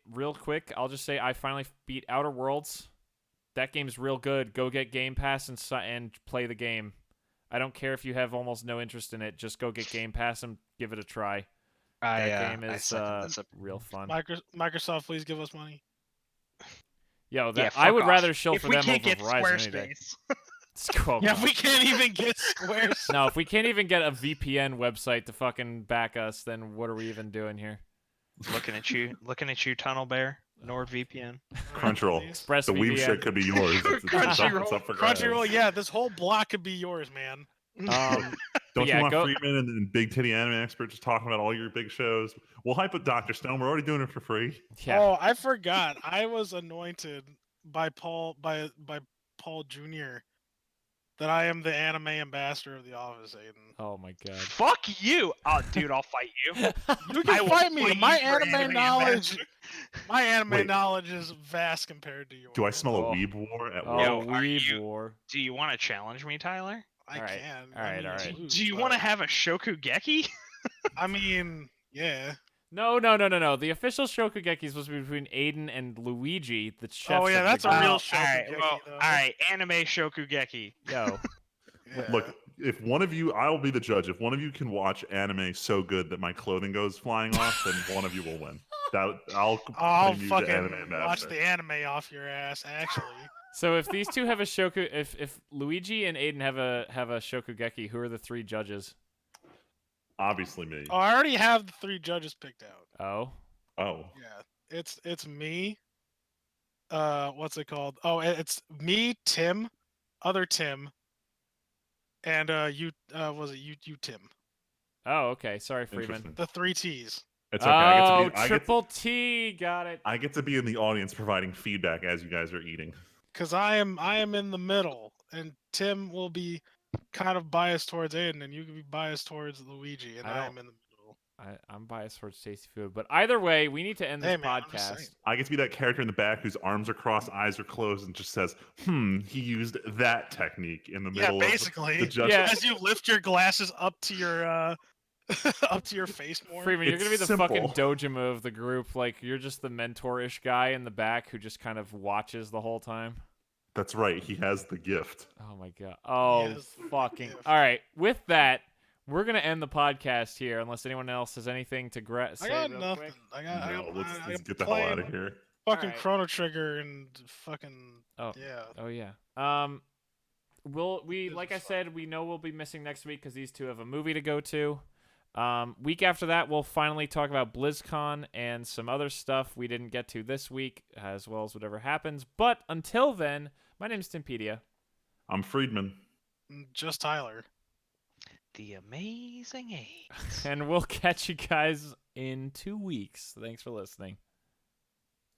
Real quick, I'll just say I finally beat Outer Worlds. That game's real good. Go get Game Pass and play the game. I don't care if you have almost no interest in it. Just go get Game Pass and give it a try. That game is real fun. Microsoft, please give us money. Yo, Yeah, I would fuck rather off. shill If for we them can't over get Verizon any day. Squarespace. Yeah, we can't even get Squares. No, if we can't even get a VPN website to fucking back us, then what are we even doing here? looking at you, Tunnel Bear, NordVPN. Crunchyroll. Express The Weeb VPN. shit could be yours. It's up for grabs. Crunchyroll, yeah, this whole block could be yours, man. Don't yeah, you want go- Friedman and Big Titty Anime Expert just talking about all your big shows? We'll hype up Dr. Stone. We're already doing it for free. Yeah. Oh, I forgot. I was anointed by Paul Jr. that I am the anime ambassador of the office, Aiden. Oh my god. Fuck you. Oh, dude, I'll fight you. You I can will fight me. fight My you for anime knowledge, Wait. knowledge is vast compared to yours. Do I smell Oh. a Weeb war at Oh, work? Yo, are Weeb you- War. Do you want to challenge me, Tyler? I Alright, can. alright, I alright. mean, Do you but- want to have a Shokugeki? I mean, yeah. No. The official Shokugeki is supposed to be between Aiden and Luigi, the chefs. Oh, yeah, of that's the a group. real All right, Shokugeki, well, though. all right, anime Shokugeki. Yo. Yeah. Look, if one of you, I'll be the judge. If one of you can watch anime so good that my clothing goes flying off, then one of you will win. I'll claim you the anime fucking watch ambassador. the anime off your ass, actually. So if these two have a if Luigi and Aiden have a Shokugeki, who are the three judges? Obviously me. Oh, I already have the 3 judges picked out. Oh. Oh. Yeah, it's me. What's it called? Oh, it's me, Tim, other Tim, and you. Was it you, Tim? Oh, okay. Sorry, Freeman. Interesting. The 3 T's. It's okay. I Oh, get to be, triple T. Got it. I get to be in the audience providing feedback as you guys are eating. Cause I am in the middle, and Tim will be kind of biased towards Aiden, and you can be biased towards Luigi, and I I don't- am in the middle. I'm biased towards tasty food, but either way, we need to end this Hey, man, I'm just podcast. saying. I get to be that character in the back whose arms are crossed, eyes are closed, and just says, he used that technique in the Yeah, middle of basically. the judge. Yeah. As you lift your glasses up to your up to your face more. Freeman, you're gonna be It's the fucking simple. Dojima of the group. Like you're just the mentor-ish guy in the back who just kind of watches the whole time. That's right. He has the gift. Oh my god. Oh Yes. fucking. Yeah. All right. With that, we're gonna end the podcast here, unless anyone else has anything to say. I got real nothing. quick. I got. No, let's I'm get the hell out playing of here. Fucking Alright. Chrono Trigger and fucking Oh. yeah. Oh yeah. Like I said, we know we'll be missing next week because these two have a movie to go to. Week after that, we'll finally talk about BlizzCon and some other stuff we didn't get to this week, as well as whatever happens. But until then, my name's Timpedia. I'm Friedman. Just Tyler. The Amazing Eight. And we'll catch you guys in 2 weeks. Thanks for listening.